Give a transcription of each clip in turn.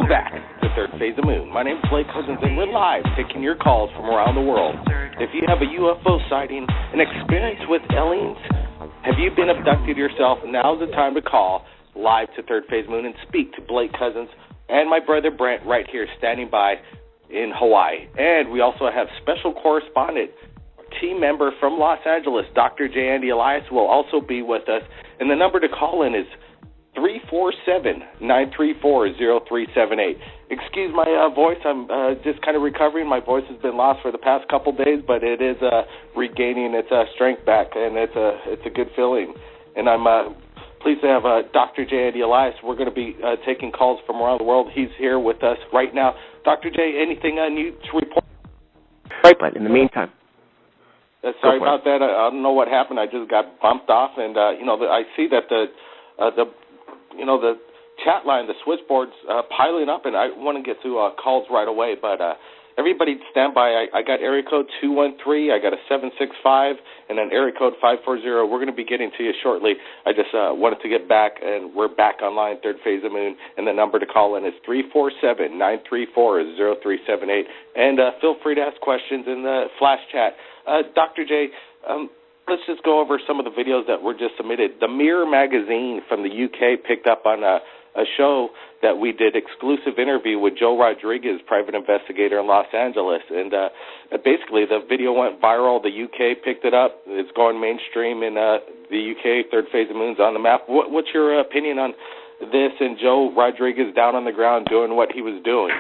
Welcome back to Third Phase of Moon. My name is Blake Cousins, and we're live taking your calls from around the world. If you have a UFO sighting, an experience with aliens, have you been abducted yourself, now's the time to call live to Third Phase Moon and speak to Blake Cousins and my brother Brent right here standing by in Hawaii. And we also have special correspondent, team member from Los Angeles, Dr. J. Andy Elias, will also be with us. And the number to call in is 347-934-0378. Excuse my voice. I'm just kind of recovering. My voice has been lost for the past couple days, but it is regaining its strength back, and it's a good feeling. And I'm pleased to have Dr. J. Andy Elias. We're going to be taking calls from around the world. He's here with us right now. Dr. J., anything new to report? Right, but in the meantime. Sorry about that. I don't know what happened. I just got bumped off, and I see that the chat line, the switchboard's piling up, and I want to get to calls right away. But everybody stand by. I got area code 213. I got a 765, and an area code 540. We're going to be getting to you shortly. I just wanted to get back, and we're back online, Third Phase of Moon, and the number to call in is 347-934-0378. And feel free to ask questions in the flash chat. Dr. J., let's just go over some of the videos that were just submitted. The Mirror magazine from the UK picked up on a show that we did, exclusive interview with Joe Rodriguez, private investigator in Los Angeles. And basically the video went viral. The UK picked it up. It's going mainstream in the UK. Third Phase of Moon's on the map. What's your opinion on this and Joe Rodriguez down on the ground doing what he was doing?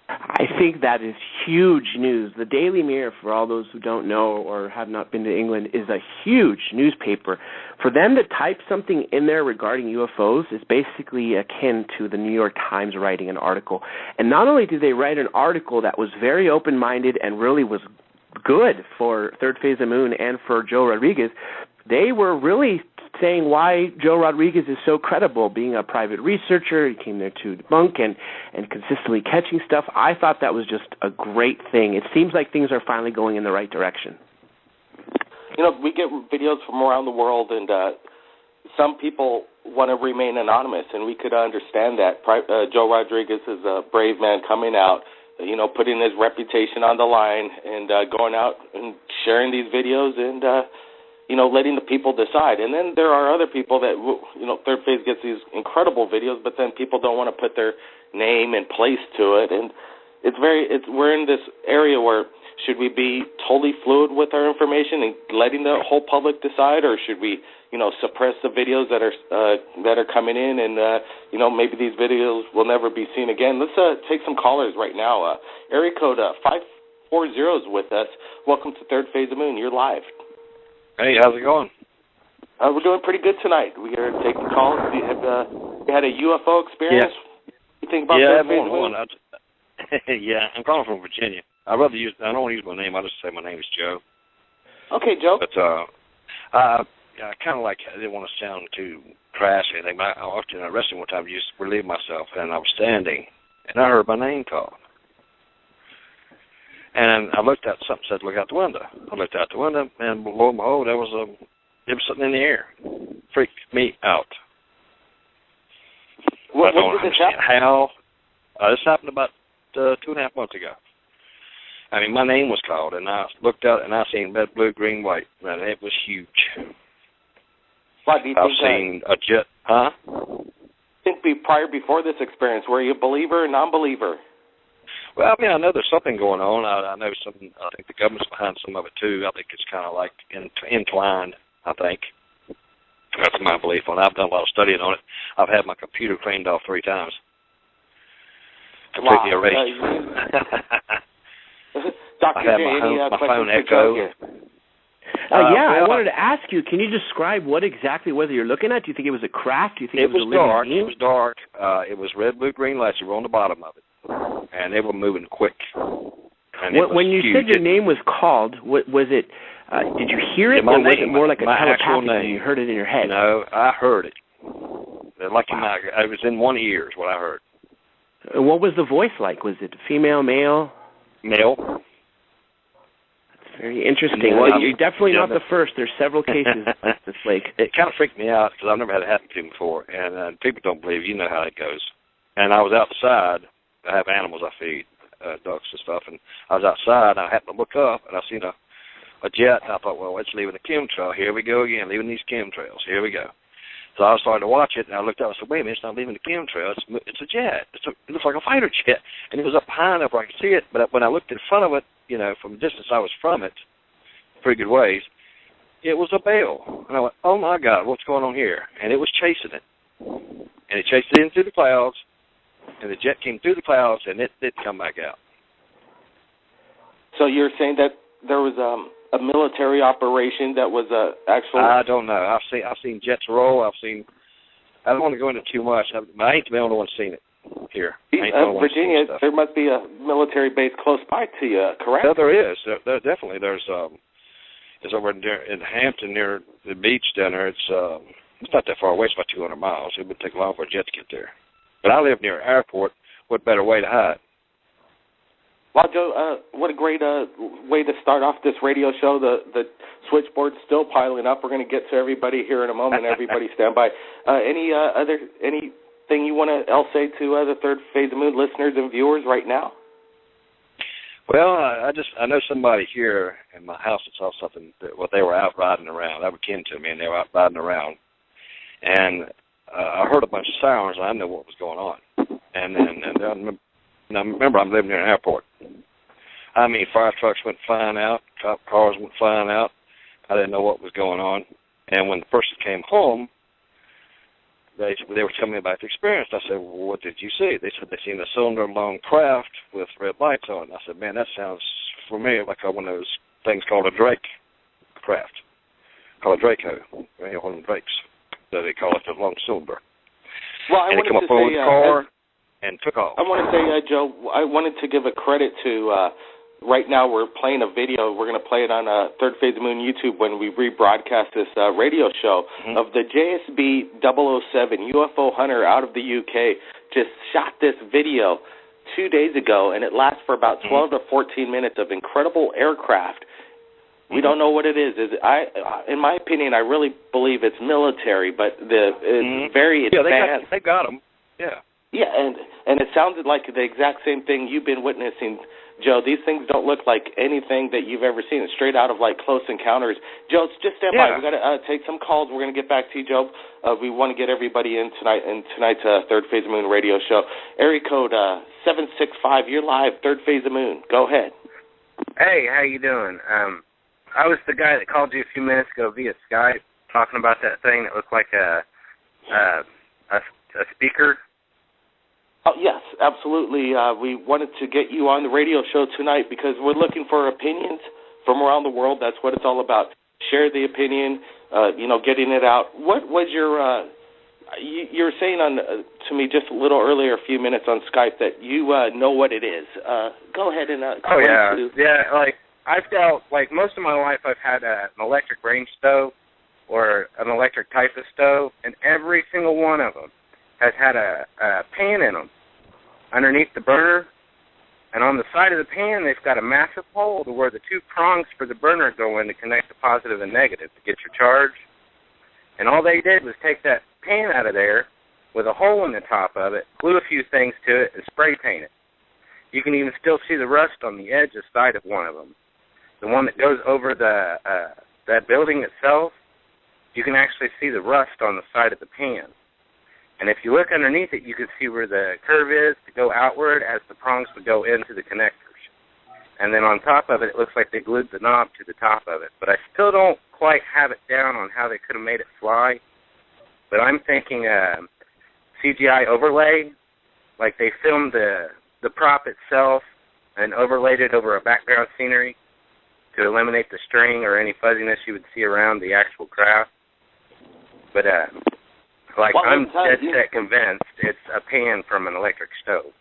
I think that is huge news. The Daily Mirror, for all those who don't know or have not been to England, is a huge newspaper. For them to type something in there regarding UFOs is basically akin to the New York Times writing an article. And not only did they write an article that was very open-minded and really was good for Third Phase of Moon and for Joe Rodriguez, they were really saying why Joe Rodriguez is so credible, being a private researcher. He came there to debunk and consistently catching stuff. I thought that was just a great thing. It seems like things are finally going in the right direction. We get videos from around the world, and some people want to remain anonymous, and we could understand that. Joe Rodriguez is a brave man coming out, putting his reputation on the line and going out and sharing these videos and letting the people decide. And then there are other people that, Third Phase gets these incredible videos, but then people don't want to put their name and place to it. And we're in this area where should we be totally fluid with our information and letting the whole public decide, or should we, suppress the videos that are coming in and, maybe these videos will never be seen again? Let's take some callers right now. Area code 540 is with us. Welcome to Third Phase of Moon. You're live. Hey, how's it going? We're doing pretty good tonight. We are taking calls. You had a UFO experience? Yeah. You think about that? Yeah, I'm calling from Virginia. I don't want to use my name. I'll just say my name is Joe. Okay, Joe. But I kind of I didn't want to sound too crass or anything, but I walked in a restaurant one time to just relieve myself, and I was standing, and I heard my name called. And I looked out, something said, look out the window. I looked out the window, and lo and behold, there was something in the air. Freaked me out. When did this happen? How. This happened about 2.5 months ago. I mean, my name was called, and I looked out, and I seen red, blue, green, white, and it was huge. What do you I've seen a jet, huh? Before this experience, were you a believer or non-believer? Well, I know there's something going on. I know something. I think the government's behind some of it too. I think it's kind of like entwined. I think that's my belief on it. I've done a lot of studying on it. I've had my computer cleaned off 3 times, completely erased. Dr. I had my phone echo. I wanted to ask you, can you describe what exactly was you're looking at? Do you think it was a craft? Do you think it was a living dark? being? It was dark. It was red, blue, green lights that were on the bottom of it, and they were moving quick. When you said your name was called, was it? Did you hear it, or was it more like a telepathic thing? You heard it in your head? No, I heard it. Like it was in one ear is what I heard. What was the voice like? Was it female, male? Male. That's very interesting. Well, you're definitely not the first. There's several cases at this lake. It kind of freaked me out because I've never had it happen to me before, and people don't believe. You know how it goes. And I was outside. I have animals I feed, ducks and stuff, and I was outside, and I happened to look up, and I seen a jet, and I thought, well, it's leaving a chemtrail. Here we go again, leaving these chemtrails. Here we go. So I started to watch it, and I looked up and said, wait a minute, it's not leaving the chemtrail. It's a jet. It looks like a fighter jet. And it was up high enough where I could see it, but when I looked in front of it, from the distance I was from it, pretty good ways, it was a bale. And I went, oh, my God, what's going on here? And it was chasing it. And it chased it in through the clouds, and the jet came through the clouds, and it didn't come back out. So you're saying that there was a military operation that was actual? I don't know. I've seen jets roll. I don't want to go into too much. I ain't the only one seen it here. Virginia, there must be a military base close by to you, correct? No, there is. There definitely. It's over in Hampton near the beach down there. It's not that far away. It's about 200 miles. It would take long for a jet to get there. But I live near an airport. What better way to hide? Well, Joe, what a great way to start off this radio show. The switchboard's still piling up. We're going to get to everybody here in a moment. Everybody stand by. Anything you want to else say to the Third Phase of Moon listeners and viewers right now? Well, I know somebody here in my house that saw something. They were out riding around. They were kin to me, and they were out riding around. And I heard a bunch of sirens, and I knew what was going on. And I remember I'm living near an airport. I mean, fire trucks went flying out, cop cars went flying out. I didn't know what was going on. And when the person came home, they were telling me about the experience. I said, well, what did you see? They said they seen a cylinder-long craft with red lights on it. I said, man, that sounds familiar, like one of those things called a Drake craft, called a Draco, one of them Drakes. So they call it the long cylinder. Well, and they come up over the car and took off. I want to say, Joe, I wanted to give a credit to, right now we're playing a video. We're going to play it on Third Phase of Moon YouTube when we rebroadcast this radio show of the JSB 007 UFO hunter out of the UK just shot this video 2 days ago, and it lasts for about 12 to 14 minutes of incredible aircraft. We don't know what it is. In my opinion, I really believe it's military, but it's very advanced. They got them. Yeah. Yeah, and it sounded like the exact same thing you've been witnessing, Joe. These things don't look like anything that you've ever seen. It's straight out of like Close Encounters. Joe, just stand by. We got to take some calls. We're going to get back to you, Joe. We want to get everybody in tonight's Third Phase of Moon radio show. Area code 765. You're live. Third Phase of Moon. Go ahead. Hey, how you doing? I was the guy that called you a few minutes ago via Skype talking about that thing that looked like a speaker. Oh, yes, absolutely. We wanted to get you on the radio show tonight because we're looking for opinions from around the world. That's what it's all about. Share the opinion, getting it out. What was your you were saying to me just a little earlier, a few minutes on Skype, that you know what it is. Go ahead and yeah, like I've dealt, like most of my life I've had an electric range stove or an electric type of stove, and every single one of them has had a pan in them underneath the burner, and on the side of the pan they've got a massive hole to where the two prongs for the burner go in to connect the positive and negative to get your charge. And all they did was take that pan out of there with a hole in the top of it, glue a few things to it, and spray paint it. You can even still see the rust on the edge of the side of one of them. The one that goes over that building itself, you can actually see the rust on the side of the pan. And if you look underneath it, you can see where the curve is to go outward as the prongs would go into the connectors. And then on top of it, it looks like they glued the knob to the top of it. But I still don't quite have it down on how they could have made it fly. But I'm thinking CGI overlay, like they filmed the prop itself and overlaid it over a background scenery to eliminate the string or any fuzziness you would see around the actual craft. But I'm dead set convinced it's a pan from an electric stove.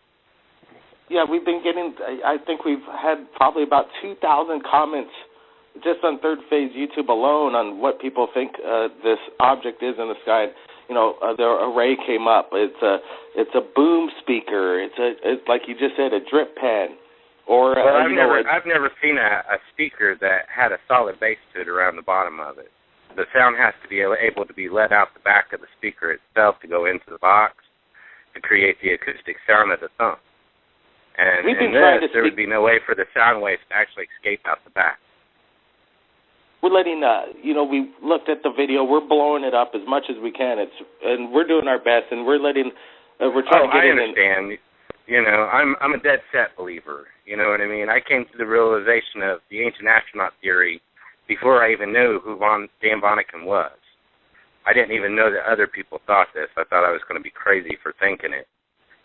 Yeah, we've been getting, I think we've had probably about 2,000 comments just on Third Phase YouTube alone on what people think this object is in the sky. The array came up. It's a boom speaker. It's like you just said, a drip pan. Or I've never seen a speaker that had a solid base to it around the bottom of it. The sound has to be able to be let out the back of the speaker itself to go into the box. to create the acoustic sound of the thump. And in this, there would be no way for the sound waves to actually escape out the back. We're letting, we looked at the video. We're blowing it up as much as we can. And we're doing our best, and we're letting, we're trying to get in. I understand. I'm a dead set believer. You know what I mean? I came to the realization of the ancient astronaut theory before I even knew who Dan Vonnegut was. I didn't even know that other people thought this. I thought I was going to be crazy for thinking it.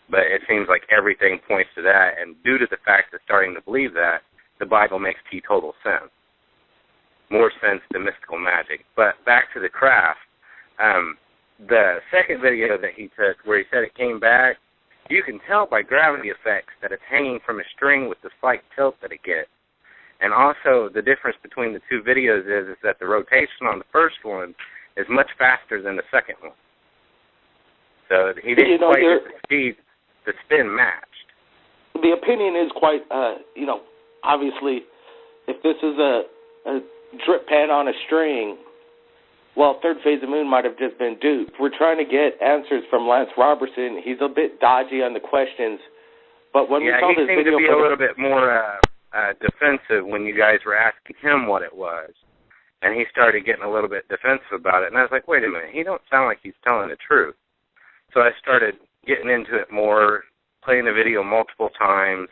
But it seems like everything points to that, and due to the fact of starting to believe that, the Bible makes total sense. More sense than mystical magic. But back to the craft, the second video that he took where he said it came back, you can tell by gravity effects that it's hanging from a string with the slight tilt that it gets. And also the difference between the two videos is that the rotation on the first one is much faster than the second one. So he didn't quite get the speed. The spin matched. The opinion is quite, obviously, if this is a drip pan on a string, well, third phase of moon might have just been duped. We're trying to get answers from Lance Robertson. He's a bit dodgy on the questions, but when we saw this video, he seemed to be a little bit more defensive when you guys were asking him what it was, and he started getting a little bit defensive about it. And I was like, wait a minute, he don't sound like he's telling the truth. So I started getting into it more, playing the video multiple times,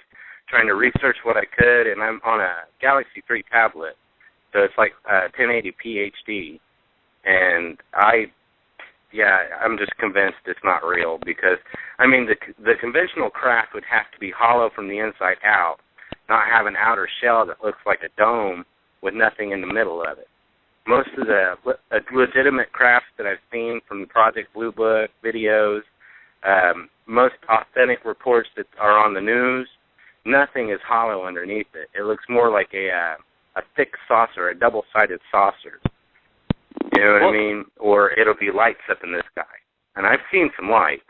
trying to research what I could, and I'm on a Galaxy 3 tablet, so it's like 1080p HD, and I'm just convinced it's not real because, the conventional craft would have to be hollow from the inside out, not have an outer shell that looks like a dome with nothing in the middle of it. Most of the legitimate crafts that I've seen from the Project Blue Book videos, most authentic reports that are on the news, nothing is hollow underneath it. It looks more like a thick saucer, a double-sided saucer. You know what I mean? Or it'll be lights up in the sky. And I've seen some lights.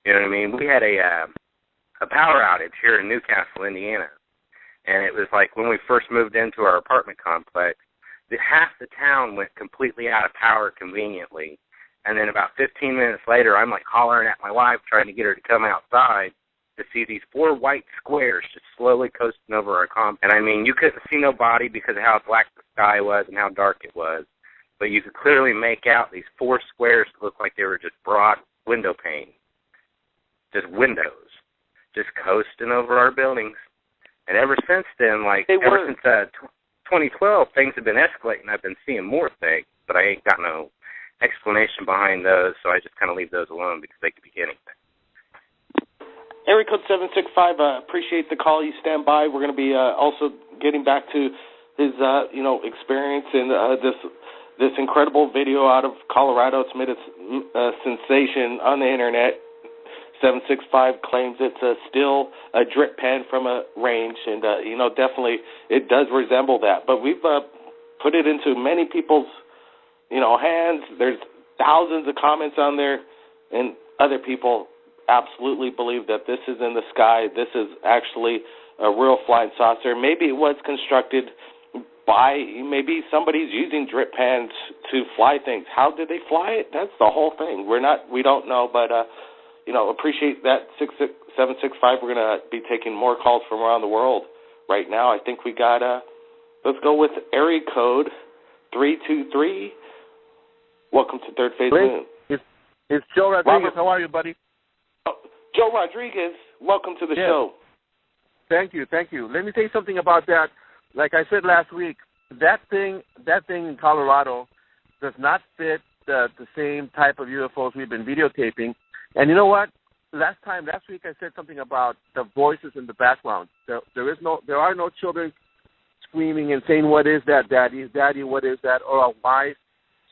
You know what I mean? We had a power outage here in Newcastle, Indiana. And it was like when we first moved into our apartment complex, half the town went completely out of power conveniently. And then about 15 minutes later, I'm like hollering at my wife, trying to get her to come outside to see these 4 white squares just slowly coasting over our complex. And you couldn't see no body because of how black the sky was and how dark it was. But you could clearly make out these 4 squares that looked like they were just broad window panes. Just windows. Just coasting over our buildings. And ever since then, ever since 2012, things have been escalating. I've been seeing more things, but I ain't got no explanation behind those, so I just kind of leave those alone because they could be anything. Area code 765, appreciate the call. You stand by. We're going to be also getting back to his, experience in this incredible video out of Colorado. It's made a sensation on the Internet. 765 claims it's still a drip pan from a range, and, definitely it does resemble that. But we've put it into many people's, hands. There's thousands of comments on there, and other people absolutely believe that this is in the sky. This is actually a real flying saucer. Maybe it was constructed maybe somebody's using drip pans to fly things. How did they fly it? That's the whole thing. We don't know, but appreciate that 765. We're going to be taking more calls from around the world right now. I think we got let's go with area code 323. Welcome to Third Phase Moon. It's Joe Rodriguez. How are you, buddy? Oh, Joe Rodriguez, welcome to the show. Thank you. Let me say something about that. Like I said last week, that thing in Colorado does not fit the same type of UFOs we've been videotaping. And you know what? Last week I said something about the voices in the background. There are no children screaming and saying, "What is that, Daddy? Daddy, what is that?" or a wife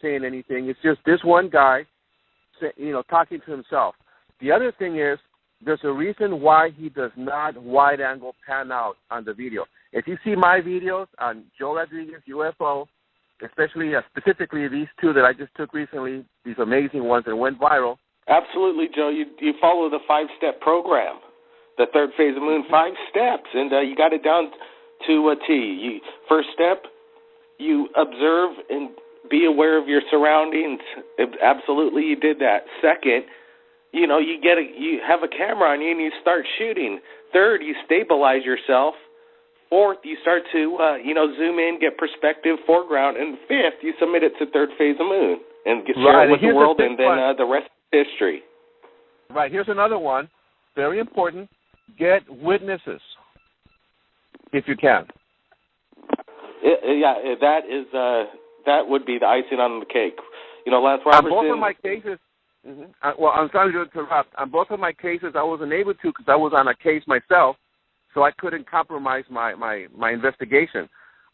saying anything. It's just this one guy, talking to himself. The other thing is, there's a reason why he does not wide-angle pan out on the video. If you see my videos on Joe Rodriguez UFO, specifically these 2 that I just took recently, these amazing ones that went viral. Absolutely, Joe. You follow the 5-step program, the Third Phase of Moon, 5 steps, and you got it down to a T. First step, you observe and be aware of your surroundings. Absolutely, you did that. Second, you have a camera on you and you start shooting. Third, you stabilize yourself. Fourth, you start to, zoom in, get perspective, foreground. And fifth, you submit it to third phase of Moon and share it with the world, and then the rest is history. Right. Here's another one, very important. Get witnesses, if you can. That would be the icing on the cake. Lance Robertson. On both of my cases, I'm sorry to interrupt. On both of my cases, I wasn't able to because I was on a case myself, so I couldn't compromise my investigation.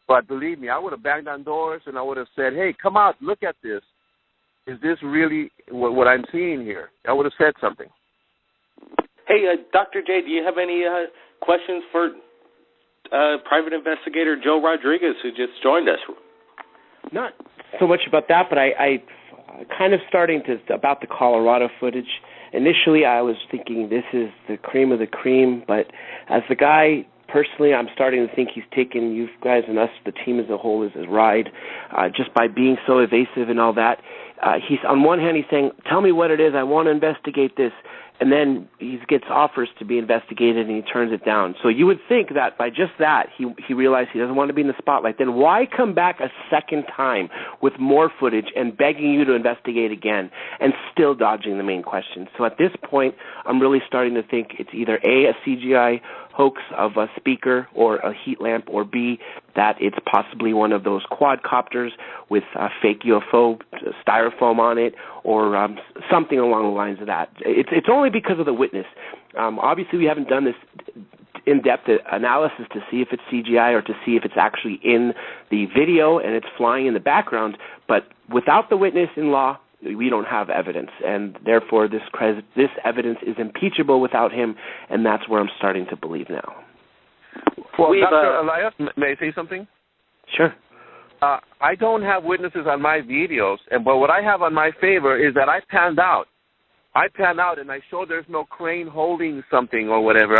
But believe me, I would have banged on doors and I would have said, hey, come out, look at this. Is this really what I'm seeing here? I would have said something. Hey, Dr. J, do you have any questions for private investigator Joe Rodriguez, who just joined us? Not so much about that, but I kind of starting to about the Colorado footage. Initially, I was thinking this is the cream of the cream, but as the guy, personally, I'm starting to think he's taken you guys and us, the team as a whole, as a ride, just by being so evasive and all that. He's on one hand, he's saying, tell me what it is, I want to investigate this. And then he gets offers to be investigated, and he turns it down. So you would think that by just that, he realized he doesn't want to be in the spotlight. Then why come back a second time with more footage and begging you to investigate again and still dodging the main question? So at this point, I'm really starting to think it's either A, a CGI hoax of a speaker or a heat lamp, or B, that it's possibly one of those quadcopters with a fake UFO styrofoam on it, or something along the lines of that. It's only because of the witness. Obviously, we haven't done this in-depth analysis to see if it's CGI or to see if it's actually in the video and it's flying in the background, but without the witness in law, we don't have evidence, and therefore this evidence is impeachable without him, and that's where I'm starting to believe now. Well, Dr. Elias, may I say something? Sure. I don't have witnesses on my videos, but what I have on my favor is that I panned out. And I show there's no crane holding something or whatever.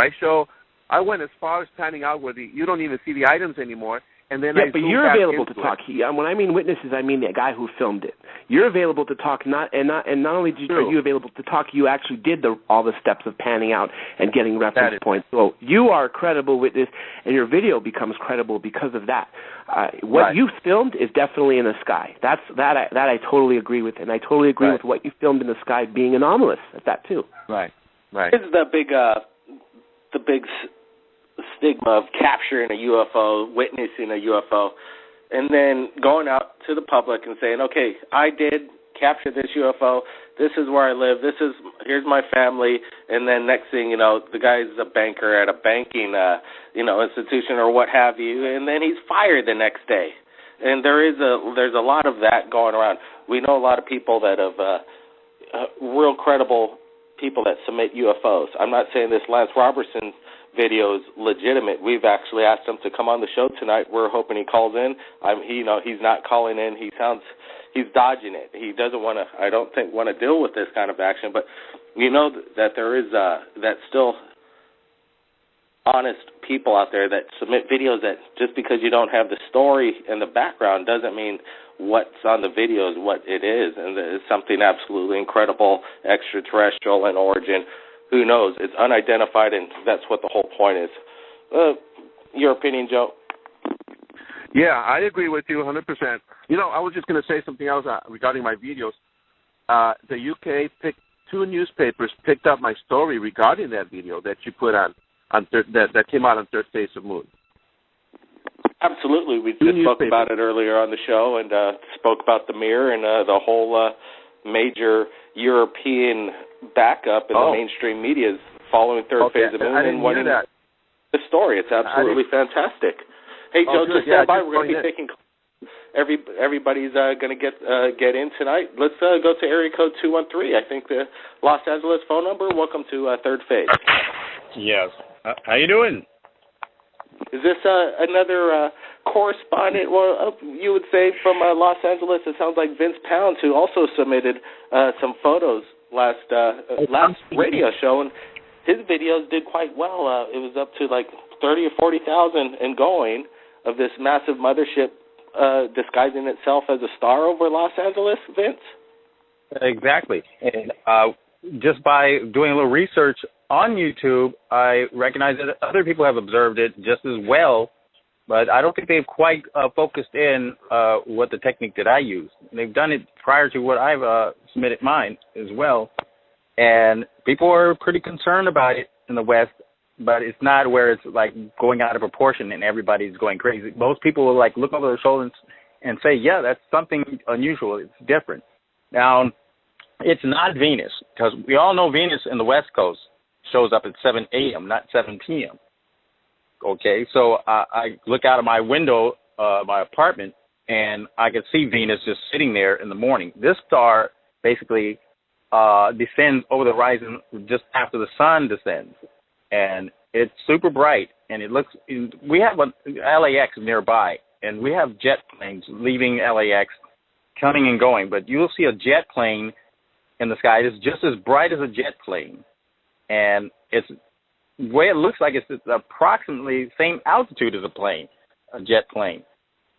I went as far as panning out where you don't even see the items anymore. And then but you're available to talk. When I mean witnesses, I mean the guy who filmed it. You're available to talk, not only are you available to talk, you actually did all the steps of panning out and getting reference points. So you are a credible witness, and your video becomes credible because of that. What you filmed is definitely in the sky. That I totally agree with, and I totally agree with what you filmed in the sky being anomalous at that too. Right. This is the big stigma of capturing a UFO, witnessing a UFO, and then going out to the public and saying, okay, I did capture this UFO, this is where I live, here's my family, and then next thing you know, the guy's a banker at a banking institution or what have you, and then he's fired the next day. And there's a lot of that going around. We know a lot of people that have real credible people that submit UFOs. I'm not saying this Lance Robertson video is legitimate. We've actually asked him to come on the show tonight. We're hoping he calls in. He's not calling in. He's dodging it. He doesn't want to, I don't think, want to deal with this kind of action. But you know that there is that still honest people out there that submit videos that just because you don't have the story and the background doesn't mean what's on the video is what it is. And it's something absolutely incredible, extraterrestrial in origin. Who knows? It's unidentified, and that's what the whole point is. Your opinion, Joe? Yeah, I agree with you 100%. I was just going to say something else regarding my videos. The UK two newspapers picked up my story regarding that video that you put on that came out on Third Phase of Moon. Absolutely. We just spoke about it earlier on the show and spoke about the mirror and the whole major European backup in the mainstream media is following Third Phase of Moon and wanting the story. It's absolutely fantastic. Hey, Joe, just stand by. We're going to be taking everybody's going to get in tonight. Let's go to area code 213. I think the Los Angeles phone number. Welcome to Third Phase. Yes. How you doing? Is this another correspondent, you would say, from Los Angeles? It sounds like Vince Pounds, who also submitted some photos last radio show, and his videos did quite well. It was up to like 30 or 40,000 and going of this massive mothership disguising itself as a star over Los Angeles, Vince? Exactly. And just by doing a little research on YouTube, I recognize that other people have observed it just as well, but I don't think they've quite focused in what the technique that I use. They've done it prior to what I've submitted mine as well, and people are pretty concerned about it in the West, but it's not where it's like going out of proportion and everybody's going crazy. Most people will like look over their shoulders and say, yeah, that's something unusual. It's different. Now, it's not Venus, because we all know Venus in the West Coast shows up at 7 a.m., not 7 p.m. Okay, so I look out of my window, my apartment, and I can see Venus just sitting there in the morning. This star basically descends over the horizon just after the sun descends, and it's super bright, and it looks, we have an LAX nearby, and we have jet planes leaving LAX, coming and going, but you'll see a jet plane in the sky. It's just as bright as a jet plane, and it's the way it looks like it's approximately the same altitude as a jet plane,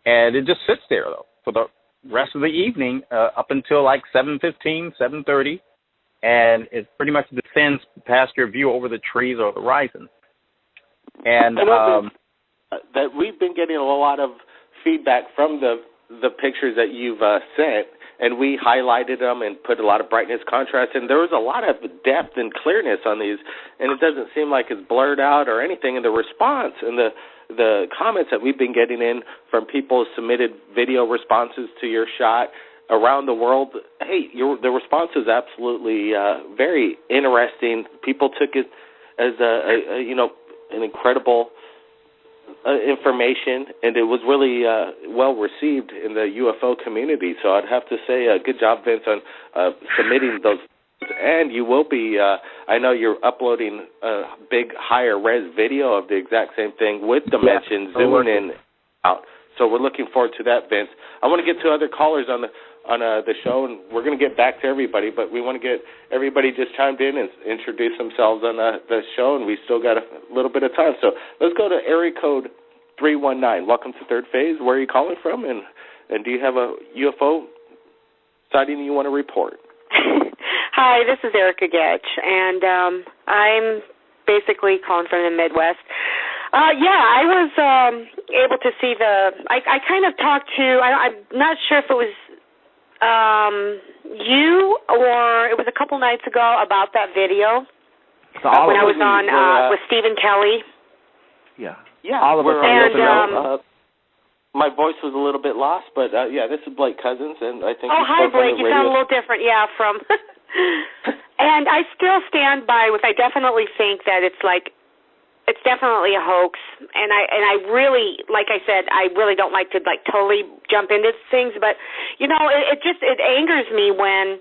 and it just sits there though for the rest of the evening up until like 7:15, 7:30, and it pretty much descends past your view over the trees or the horizon. And that we've been getting a lot of feedback from the pictures that you've sent, and we highlighted them and put a lot of brightness, contrast, and there was a lot of depth and clearness on these, and it doesn't seem like it's blurred out or anything. And the response and the comments that we've been getting in from people who submitted video responses to your shot around the world, hey, the response is absolutely very interesting. People took it as an incredible information, and it was really well received in the UFO community. So I'd have to say good job, Vince, on submitting those. And you will be, I know you're uploading a big higher res video of the exact same thing with dimensions, zooming in out. So we're looking forward to that, Vince. I want to get to other callers on the show, and we're going to get back to everybody, but we want to get everybody just chimed in and introduce themselves on the show, and we still got a little bit of time. So let's go to area code 319. Welcome to Third Phase. Where are you calling from, and do you have a UFO sighting you want to report? Hi, this is Erica Getch, and I'm basically calling from the Midwest. I was able to see I kind of talked to, I'm not sure if it was you or it was a couple nights ago about that video when I was on with Stephen Kelly. Yeah, all of us. And my voice was a little bit lost, but this is Blake Cousins, and I think. Oh, hi, Blake. You sound a little different. Yeah, from. And I still stand by with. I definitely think that it's definitely a hoax, and I really, like I said, I really don't like to totally jump into things, but it angers me when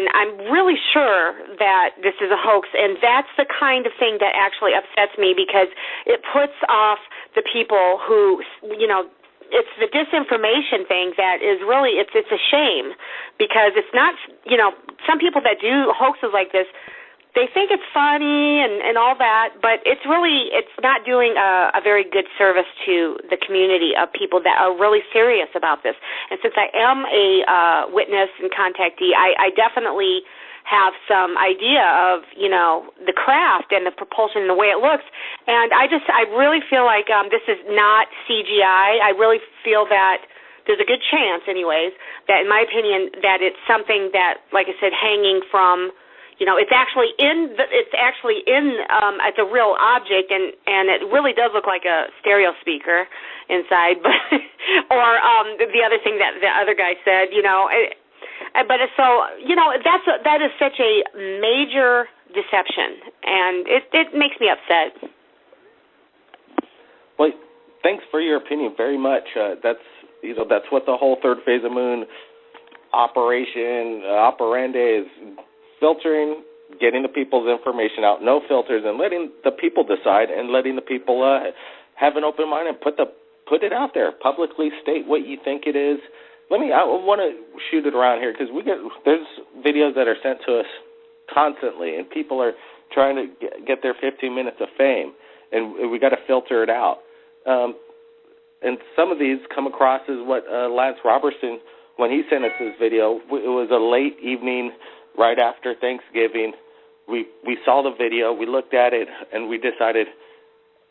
I'm really sure that this is a hoax, and that's the kind of thing that actually upsets me, because it puts off the people who, it's the disinformation thing that is really, it's a shame, because it's not, some people that do hoaxes like this, they think it's funny and all that, but it's not doing a very good service to the community of people that are really serious about this. And since I am a witness and contactee, I definitely have some idea of, the craft and the propulsion and the way it looks. And I really feel like this is not CGI. I really feel that there's a good chance, anyways, that in my opinion, that it's something that, like I said, hanging from, it's actually it's a real object, and it really does look like a stereo speaker inside, but or the other thing that the other guy said, but that is such a major deception, and it makes me upset. Well, thanks for your opinion very much. That's what the whole Third Phase of Moon operation operandi is. Filtering, getting the people's information out, no filters, and letting the people decide, and letting the people have an open mind and put it out there, publicly state what you think it is. I want to shoot it around here, because there's videos that are sent to us constantly, and people are trying to get their 15 minutes of fame, and we got to filter it out. And some of these come across as what Lance Robertson, when he sent us his video, it was a late evening right after Thanksgiving. We saw the video, we looked at it, and we decided,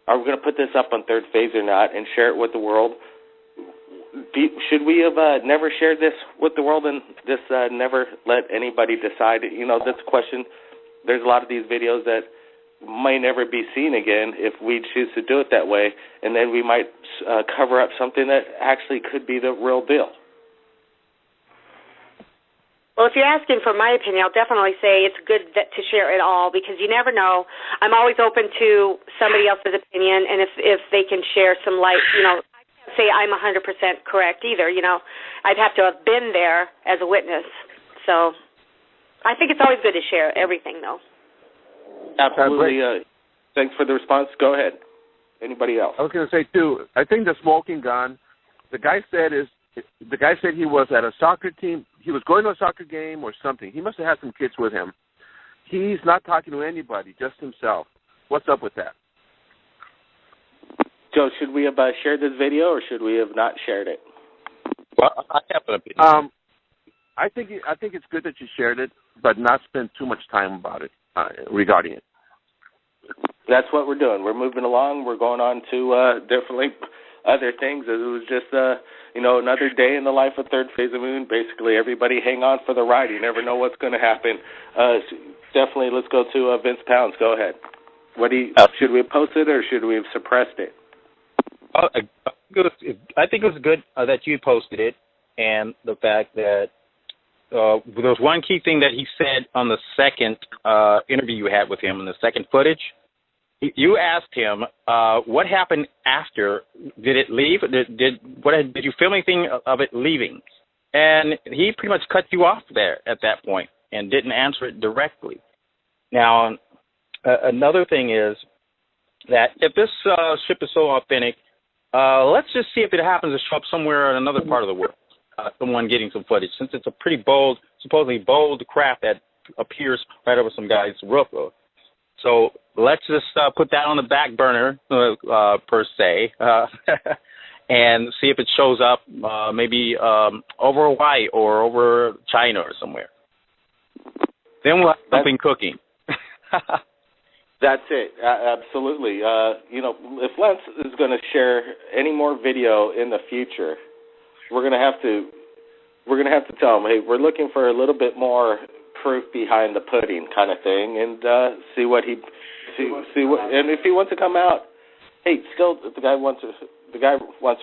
are we going to put this up on Third Phase or not and share it with the world? Should we have never shared this with the world and just never let anybody decide? That's a question. There's a lot of these videos that might never be seen again if we choose to do it that way, and then we might cover up something that actually could be the real deal. Well, if you're asking for my opinion, I'll definitely say it's good to share it all, because you never know. I'm always open to somebody else's opinion, and if they can share some light, I can't say I'm 100% correct either. I'd have to have been there as a witness. So I think it's always good to share everything, though. Absolutely. Thanks for the response. Go ahead. Anybody else? I was going to say, too, I think the smoking gun, the guy said he was at a soccer team. He was going to a soccer game or something. He must have had some kids with him. He's not talking to anybody, just himself. What's up with that? Joe, should we have shared this video or should we have not shared it? Well, I have an opinion. I think it's good that you shared it, but not spend too much time about it, regarding it. That's what we're doing. We're moving along. We're going on to definitely other things. It was just, another day in the life of Third Phase of Moon. Basically, everybody hang on for the ride. You never know what's going to happen. Definitely, let's go to Vince Pounds. Go ahead. Should we have posted or should we have suppressed it? I think it was good that you posted it, and the fact that there was one key thing that he said on the second interview you had with him in the second footage. You asked him what happened after. Did it leave? Did you film anything of it leaving? And he pretty much cut you off there at that point and didn't answer it directly. Now, another thing is that if this ship is so authentic, let's just see if it happens to show up somewhere in another part of the world. Someone getting some footage, since it's a pretty bold, supposedly bold craft that appears right over some guy's roof. So let's just put that on the back burner, per se, and see if it shows up maybe over Hawaii or over China or somewhere. Then we'll have something cooking. That's it. Absolutely. If Lance is going to share any more video in the future, we're going to have to tell him, hey, we're looking for a little bit more proof behind the pudding, kind of thing, and see what and if he wants to come out, hey, still the guy wants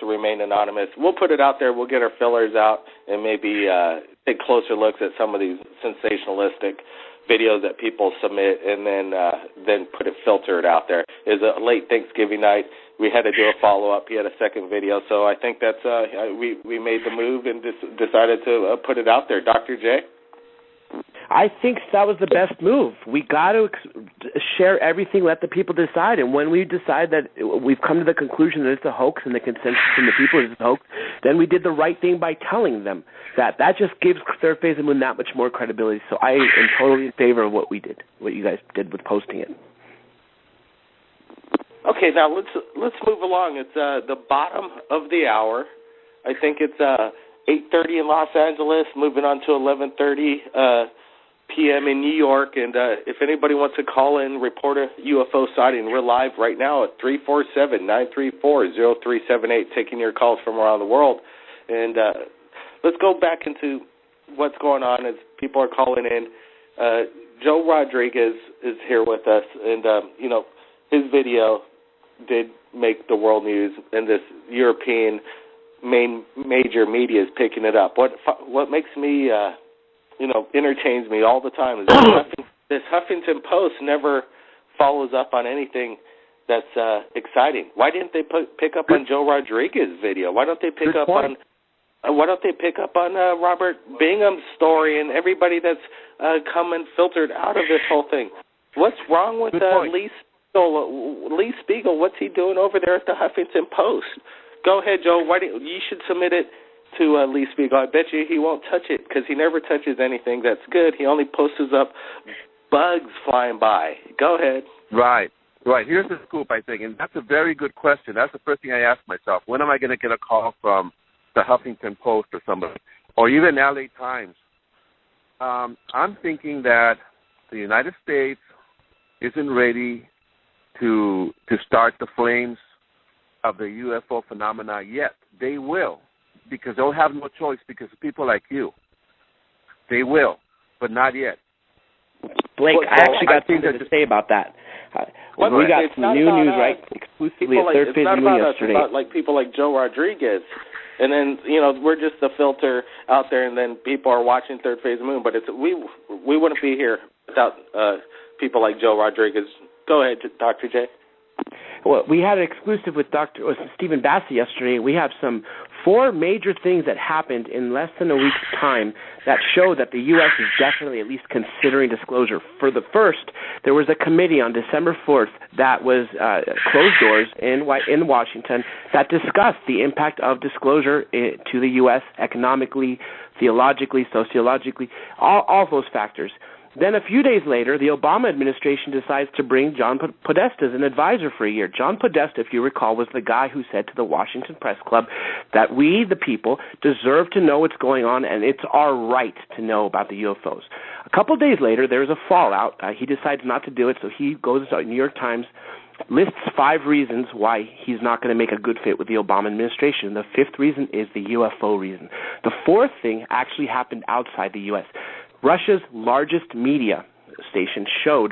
to remain anonymous. We'll put it out there. We'll get our fillers out and maybe take closer looks at some of these sensationalistic videos that people submit, and then put it filtered out there. It was a late Thanksgiving night. We had to do a follow-up. He had a second video, so I think that's we made the move and decided to put it out there. Dr. J? I think that was the best move. We got to share everything, let the people decide, and when we decide that we've come to the conclusion that it's a hoax and the consensus from the people is a hoax, then we did the right thing by telling them that. That just gives Third Phase of Moon that much more credibility. So I am totally in favor of what we did, what you guys did with posting it. Okay, now let's move along. It's the bottom of the hour. I think it's 8:30 in Los Angeles, moving on to 11:30 p.m. in New York. And if anybody wants to call in, report a UFO sighting, we're live right now at 347-934-0378, taking your calls from around the world. And let's go back into what's going on as people are calling in. Joe Rodriguez is here with us, and his video did make the world news, and this European major media is picking it up. What makes me, entertains me all the time is this Huffington Post never follows up on anything that's exciting. Why didn't they pick up on Joe Rodriguez's video? Why don't they pick up on Robert Bingham's story and everybody that's come and filtered out of this whole thing? What's wrong with Lee Spiegel? What's he doing over there at the Huffington Post? Go ahead, Joe. You should submit it to Lee Spiegel. I bet you he won't touch it because he never touches anything that's good. He only posts up bugs flying by. Go ahead. Right. Here's the scoop, I think, and that's a very good question. That's the first thing I ask myself. When am I going to get a call from the Huffington Post or somebody, or even LA Times? I'm thinking that the United States isn't ready to start the flames of the UFO phenomena yet. They will, because they'll have no choice because of people like you. They will, but not yet. Blake, I actually got something to say about that. We got some new news, right, exclusively at Third Phase Moon yesterday. It's not about people like Joe Rodriguez. And then, we're just the filter out there, and then people are watching Third Phase Moon. But we wouldn't be here without people like Joe Rodriguez. Go ahead, Dr. J. Well, we had an exclusive with Stephen Bassett yesterday. We have 4 major things that happened in less than a week's time that show that the U.S. is definitely at least considering disclosure. For the first, there was a committee on December 4th that was closed doors in Washington that discussed the impact of disclosure to the U.S. economically, theologically, sociologically, all those factors. Then a few days later, the Obama administration decides to bring John Podesta as an advisor for a year. John Podesta, if you recall, was the guy who said to the Washington Press Club that we, the people, deserve to know what's going on, and it's our right to know about the UFOs. A couple days later, there's a fallout. He decides not to do it, so he goes to the New York Times, lists 5 reasons why he's not going to make a good fit with the Obama administration. The 5th reason is the UFO reason. The 4th thing actually happened outside the U.S. Russia's largest media station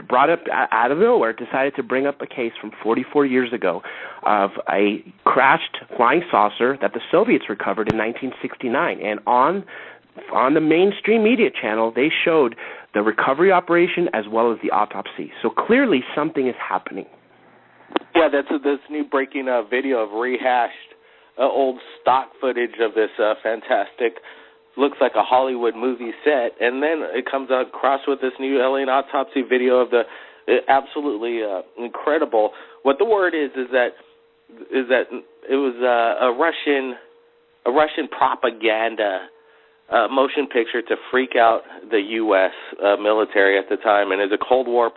brought up out of nowhere, decided to bring up a case from 44 years ago of a crashed flying saucer that the Soviets recovered in 1969. And on the mainstream media channel, they showed the recovery operation as well as the autopsy. So clearly something is happening. Yeah, that's this new breaking video of rehashed old stock footage of this fantastic, looks like a Hollywood movie set, and then it comes across with this new alien autopsy video of the absolutely incredible. What the word is that it was a Russian propaganda motion picture to freak out the U.S. Military at the time, and is it Cold War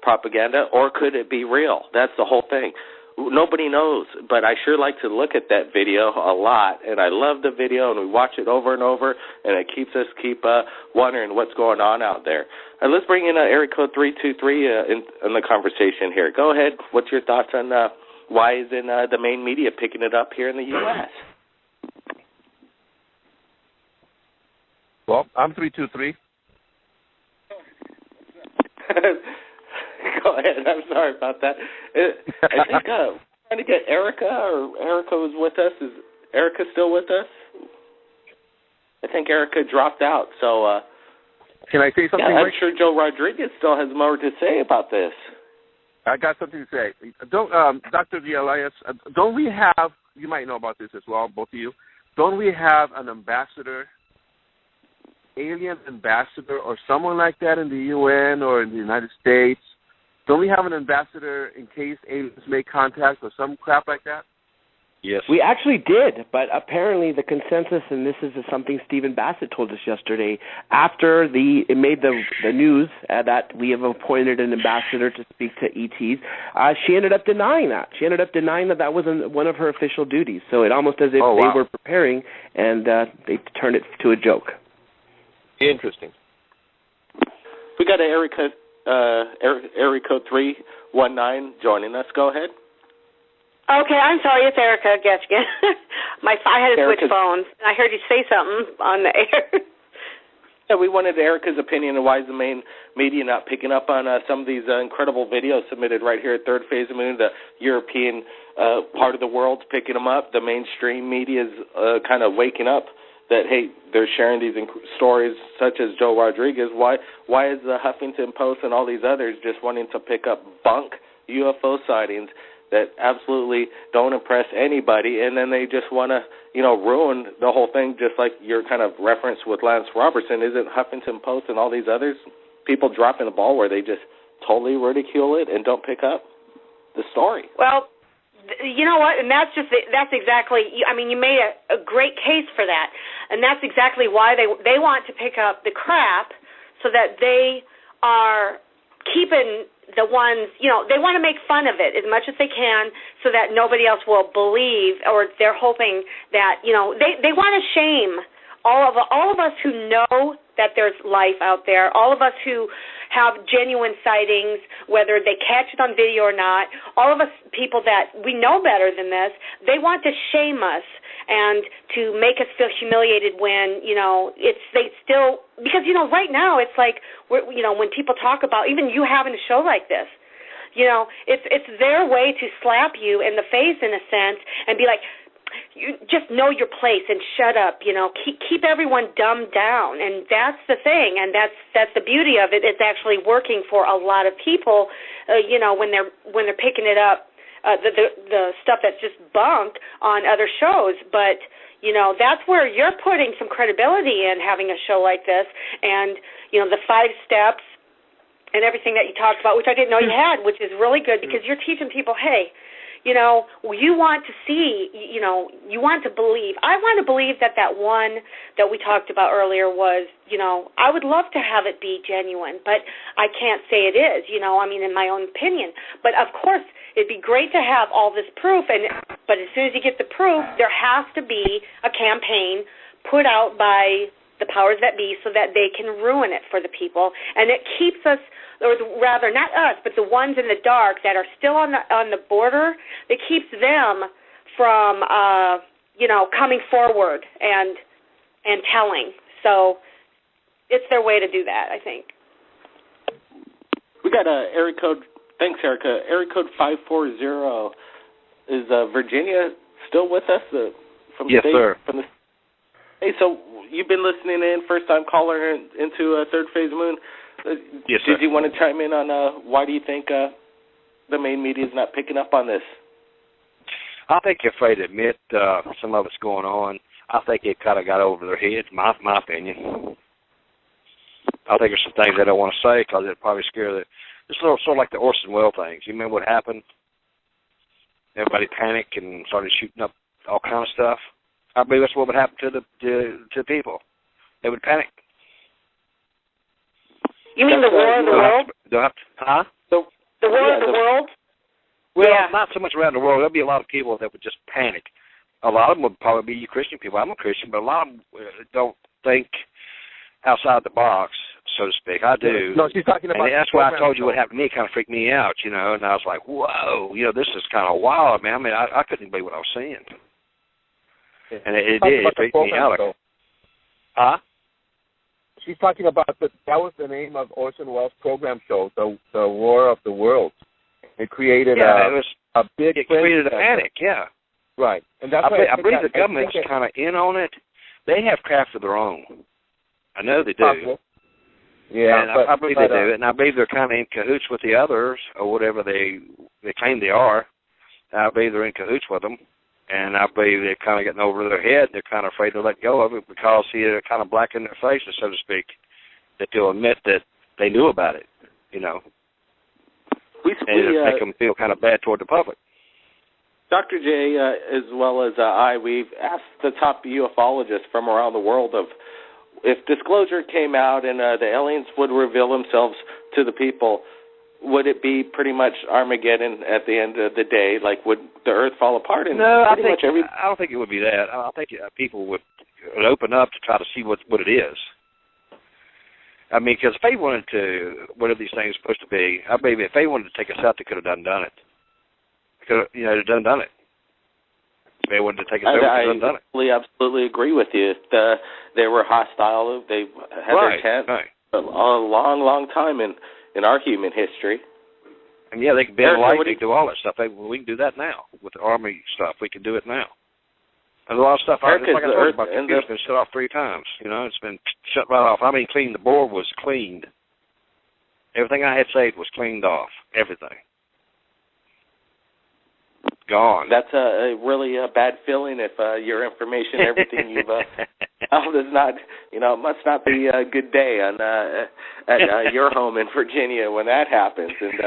propaganda, or could it be real? That's the whole thing. Nobody knows, but I sure like to look at that video a lot, and I love the video, and we watch it over and over, and it keeps wondering what's going on out there. Let's bring in area code 323 in the conversation here. Go ahead. What's your thoughts on why isn't the main media picking it up here in the U.S.? Well, I'm 323. Go ahead. I'm sorry about that. I think we're trying to get Erica, or Erica was with us. Is Erica still with us? I think Erica dropped out. So can I say something? Yeah, I'm sure Joe Rodriguez still has more to say about this. I got something to say. Dr. Elias, don't we have, you might know about this as well, both of you, don't we have an ambassador, alien ambassador, or someone like that in the UN or in the United States? Don't we have an ambassador in case aliens make contact or some crap like that? Yes. We actually did, but apparently the consensus, and this is something Stephen Bassett told us yesterday, after it made the news that we have appointed an ambassador to speak to ETs, she ended up denying that. She ended up denying that wasn't one of her official duties. So it almost as if they were preparing, and they turned it to a joke. Interesting. We got an area code 319 joining us. Go ahead. Okay, I'm sorry. It's Erica Getchkin. I had to switch phones. I heard you say something on the air. Yeah, we wanted Erica's opinion on why is the main media not picking up on some of these incredible videos submitted right here at Third Phase of Moon. The European part of the world's picking them up. The mainstream media is kind of waking up that, hey, they're sharing these stories such as Joe Rodriguez. Why is the Huffington Post and all these others just wanting to pick up bunk UFO sightings that absolutely don't impress anybody, and then they just want to, ruin the whole thing, just like your kind of reference with Lance Robertson? Isn't Huffington Post and all these others people dropping the ball where they just totally ridicule it and don't pick up the story? Well, you know what, and that's exactly, you made a great case for that, and that's exactly why they want to pick up the crap so that they are keeping the ones, they want to make fun of it as much as they can so that nobody else will believe, or they're hoping that, they want to shame all of us who know that there's life out there. All of us who have genuine sightings, whether they catch it on video or not, all of us people that we know better than this, they want to shame us and to make us feel humiliated when, because, right now it's like, when people talk about, even you having a show like this, it's their way to slap you in the face in a sense and be like, you just know your place and shut up, keep everyone dumbed down, and that's the thing, and that's the beauty of it. It's actually working for a lot of people, when they're picking it up, the stuff that's just bunk on other shows, but that's where you're putting some credibility in having a show like this, and the 5 steps and everything that you talked about, which I didn't know you had, which is really good because you're teaching people, hey, you want to see, you want to believe. I want to believe that one that we talked about earlier was, I would love to have it be genuine, but I can't say it is, in my own opinion. But, of course, it'd be great to have all this proof, but as soon as you get the proof, there has to be a campaign put out by the powers that be so that they can ruin it for the people. And it keeps us, or rather not us, but the ones in the dark that are still on the border, it keeps them from, coming forward and telling. So it's their way to do that, I think. We got area code. Thanks, Erica. Area code 540. Is Virginia still with us? From yes, state, sir. Hey, so you've been listening in, first-time caller into Third Phase Moon. Yes, sir. Did you want to chime in on why do you think the main media is not picking up on this? I think they're afraid to admit some of it's going on. I think they've kind of got over their heads, my opinion. I think there's some things they don't want to say because it'd probably scare the... It's sort of like the Orson Welles things. You remember what happened? Everybody panicked and started shooting up all kind of stuff. I believe that's what would happen to the people. They would panic. You mean the war of the world? Huh? The war of the world? Well, not so much around the world. There'll be a lot of people that would just panic. A lot of them would probably be Christian people. I'm a Christian, but a lot of them don't think outside the box, so to speak. I do. No, she's talking about. And that's why I told you what happened to me. It kind of freaked me out, And I was like, whoa, this is kind of wild, man. I mean, I couldn't believe what I was seeing. And it did. It freaked me out. Huh? She's talking about that was the name of Orson Welles' program show, the War of the Worlds. It created a big. It created a panic. Yeah. Right, and that's I believe the government's kind of in on it. They have craft of their own. I know they do. Possible. Yeah, and I believe they do, and I believe they're kind of in cahoots with the others, or whatever they claim they are. I believe they're in cahoots with them, and I believe they're kind of getting over their head. They're kind of afraid to let go of it because, they're kind of black in their faces, so to speak, that they'll admit that they knew about it, and it'll make them feel kind of bad toward the public. Dr. J, as well as we've asked the top ufologists from around the world of if disclosure came out and the aliens would reveal themselves to the people, would it be pretty much Armageddon at the end of the day? Like, would the Earth fall apart? And no, I don't think it would be that. I think people would open up to try to see what it is. I mean, because if they wanted to, whatever these things are supposed to be, I believe if they wanted to take us out, they could have done it. Done it. If they wanted to take us over, they could have done it. I absolutely agree with you. They were hostile. They had their chance a long, long time in our human history. And they can build light, they can do all that stuff. We can do that now with the Army stuff. We can do it now. There's a lot of stuff. Like I told you about, the computer's been shut off 3 times. It's been shut right off. I mean, cleaned. The board was cleaned. Everything I had saved was cleaned off. Everything. Gone. That's a really bad feeling if your information, everything you've is not, it must not be a good day at your home in Virginia when that happens. And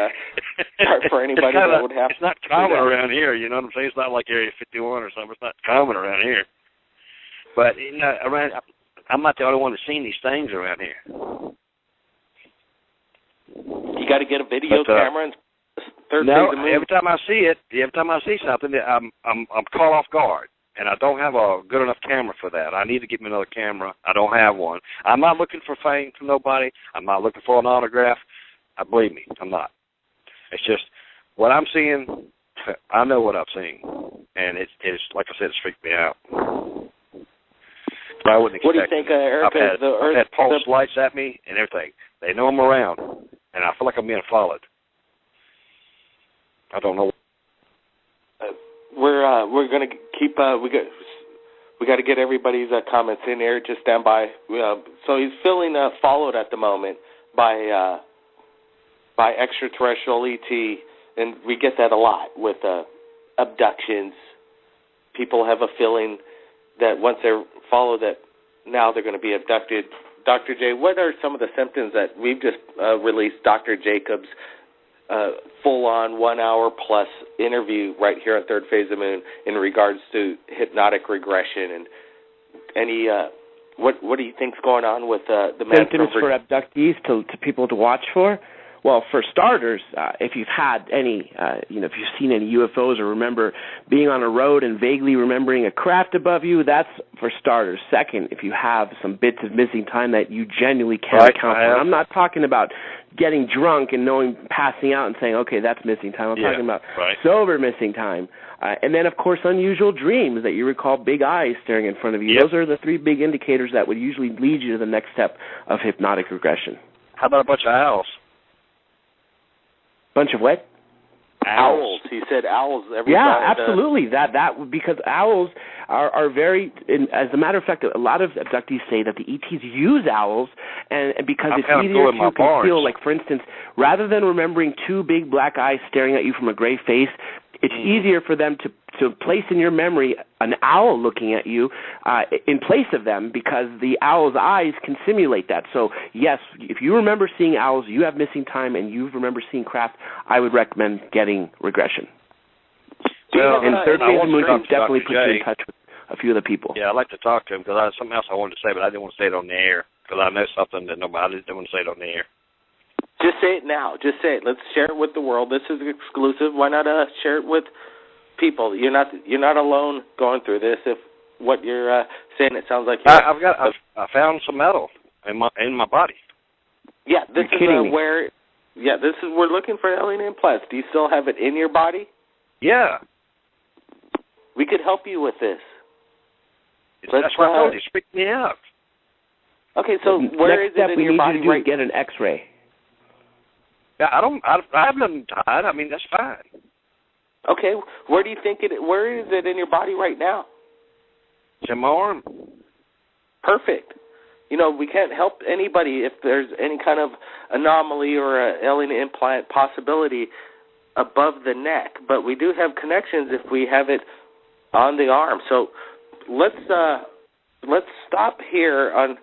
for anybody that would have. It's not common around here. You know what I'm saying? It's not like Area 51 or something. It's not common around here. But I'm not the only one that's seen these things around here. You got to get a video camera and. No, every time I see something, I'm caught off guard, and I don't have a good enough camera for that. I need to get me another camera. I don't have one. I'm not looking for fame from nobody. I'm not looking for an autograph. Believe me, I'm not. It's just what I'm seeing. I know what I'm seeing, and it's like I said, it's freaked me out. But I wouldn't expect. What do you think, Erica? I've had pulse lights at me and everything. They know I'm around, and I feel like I'm being followed. I don't know. We're going to keep. We got to get everybody's comments in here. Just stand by. So he's feeling followed at the moment by extraterrestrial ET, and we get that a lot with abductions. People have a feeling that once they're followed, that now they're going to be abducted. Dr. J, what are some of the symptoms that we've just released? Dr. Jacobs' full-on 1 hour plus interview right here on Third Phase of Moon in regards to hypnotic regression, and any what do you think's going on with the symptoms for abductees to people to watch for? Well, for starters, if you've had any, if you've seen any UFOs or remember being on a road and vaguely remembering a craft above you, that's for starters. Second, if you have some bits of missing time that you genuinely can't account for. I'm not talking about getting drunk and passing out and saying, okay, that's missing time. I'm talking about sober missing time. And then, of course, unusual dreams that you recall big eyes staring in front of you. Those are the three big indicators that would usually lead you to the next step of hypnotic regression. How about a bunch of owls? Bunch of what? Owls. He said owls. Absolutely. That because owls are very. As a matter of fact, a lot of abductees say that the ETs use owls, and because it's easier to conceal. Like, for instance, rather than remembering two big black eyes staring at you from a gray face, it's easier for them to place in your memory an owl looking at you in place of them, because the owl's eyes can simulate that. So, yes, if you remember seeing owls, you have missing time, and you remember seeing craft, I would recommend getting regression. Well, and Third Phase of Moon can definitely put you in touch with a few of the people. Yeah, I'd like to talk to him, because I had something else I wanted to say, but I didn't want to say it on the air, because I know something that nobody didn't want to say it on the air. Just say it now. Just say it. Let's share it with the world. This is exclusive. Why not share it with people? You're not alone going through this. If what you're saying, it sounds like I found some metal in my body. Yeah, this is where. Yeah, this is we're looking for alien implants. Do you still have it in your body? Yeah. We could help you with this. That's what I told you. Speak me out. Okay, so where is it in your body? Next step, we need you to get an X-ray. Yeah, I have nothing tied. I mean, that's fine. Okay, where do you think where is it in your body right now? It's in my arm. Perfect. We can't help anybody if there's any kind of anomaly or an alien implant possibility above the neck, but we do have connections if we have it on the arm. So let's stop here on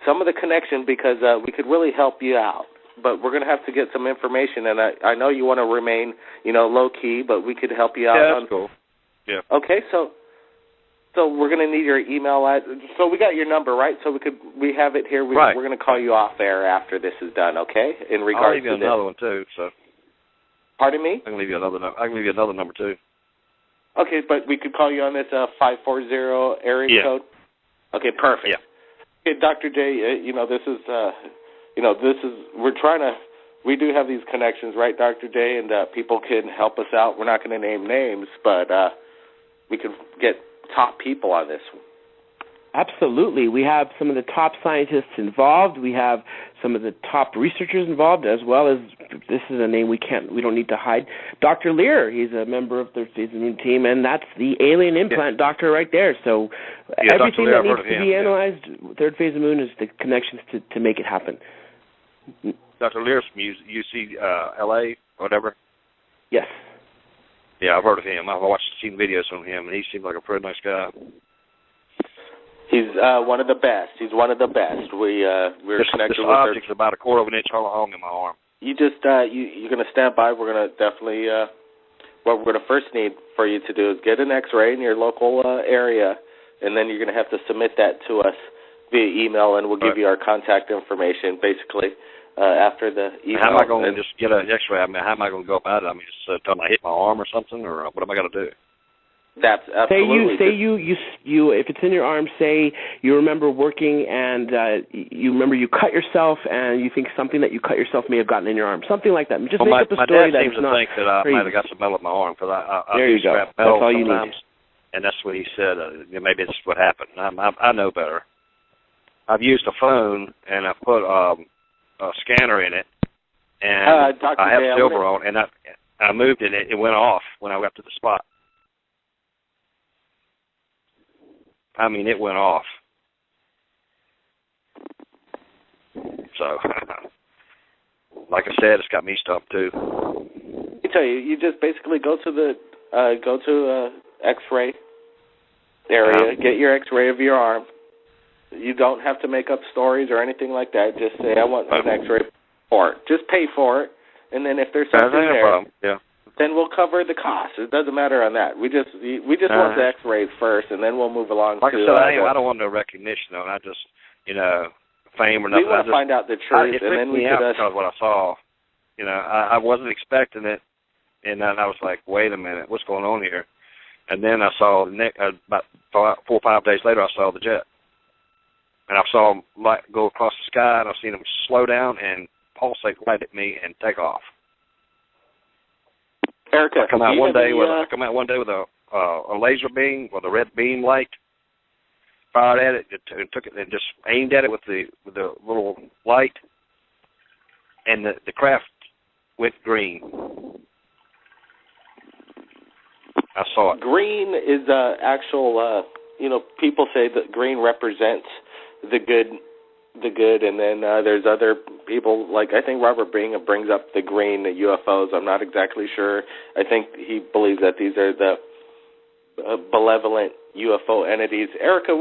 some of the connection, because we could really help you out. But we're going to have to get some information, and I know you want to remain, low-key, but we could help you out. Yeah, that's cool. Yeah. Okay, so we're going to need your email. So we got your number, right? So we have it here. We're going to call you off air after this is done, okay? In regards I'll leave you to another one, too. So. Pardon me? I can leave you another number, too. Okay, but we could call you on this 540 area code? Okay, perfect. Yeah. Okay, Dr. J, we do have these connections, right, Dr. J, and people can help us out. We're not going to name names, but we could get top people on this. Absolutely. We have some of the top scientists involved. We have some of the top researchers involved, as well as, this is a name we don't need to hide, Dr. Lear. He's a member of the Phase of Moon team, and that's the alien implant doctor right there. So everything that needs to be analyzed, Third Phase of Moon is the connections to make it happen. Dr. Lear's from UC LA, whatever? Yes. Yeah, I've heard of him. I've seen videos on him, and he seemed like a pretty nice guy. He's one of the best. He's one of the best. We're connected with her. This object's about a quarter of an inch long in my arm. You just you're going to stand by. We're going to definitely what we're going to first need for you to do is get an X-ray in your local area, and then you're going to have to submit that to us via email, and we'll give you our contact information basically after the email. How am I going to just get an X-ray? I mean, how am I going to go about it? I mean, just tell them I hit my arm or something, or what am I going to do? That's absolutely. Say you if it's in your arm. Say you remember working and you remember you cut yourself, and you think something that you cut yourself may have gotten in your arm. Something like that. Just make up a story that's not. My dad seems to think that I crazy. might have got some metal in my arm because I there you go. That's all you need. And that's what he said. Maybe it's what happened. I know better. I've used a phone and I put a scanner in it, and I have silver on, and I moved it. It went off when I got to the spot. I mean, it went off. So, like I said, it's got me stumped too. I tell you, you just basically go to the X-ray area, get your X-ray of your arm. You don't have to make up stories or anything like that. Just say, I want an X-ray for it. Just pay for it, and then if there's something there, then we'll cover the cost. It doesn't matter on that. We just want the X-rays first, and then we'll move along. Like I said, I don't want no recognition on it. I just, fame or nothing. We want to find out the truth, and then we could. Because what I saw, I wasn't expecting it, and then I was like, wait a minute, what's going on here? And then I saw about 4 or 5 days later, I saw the jet, and I saw him go across the sky, and I've seen him slow down and pulsate right at me and take off. Erica, I come out one day with a laser beam with a red beam light, fired at it and took it and just aimed at it with the little light, and the craft went green. I saw it. Green is actual. People say that green represents the good, and then there's other people, like I think Robert Bingham brings up the green, the UFOs. I'm not exactly sure. I think he believes that these are the benevolent UFO entities. Erica,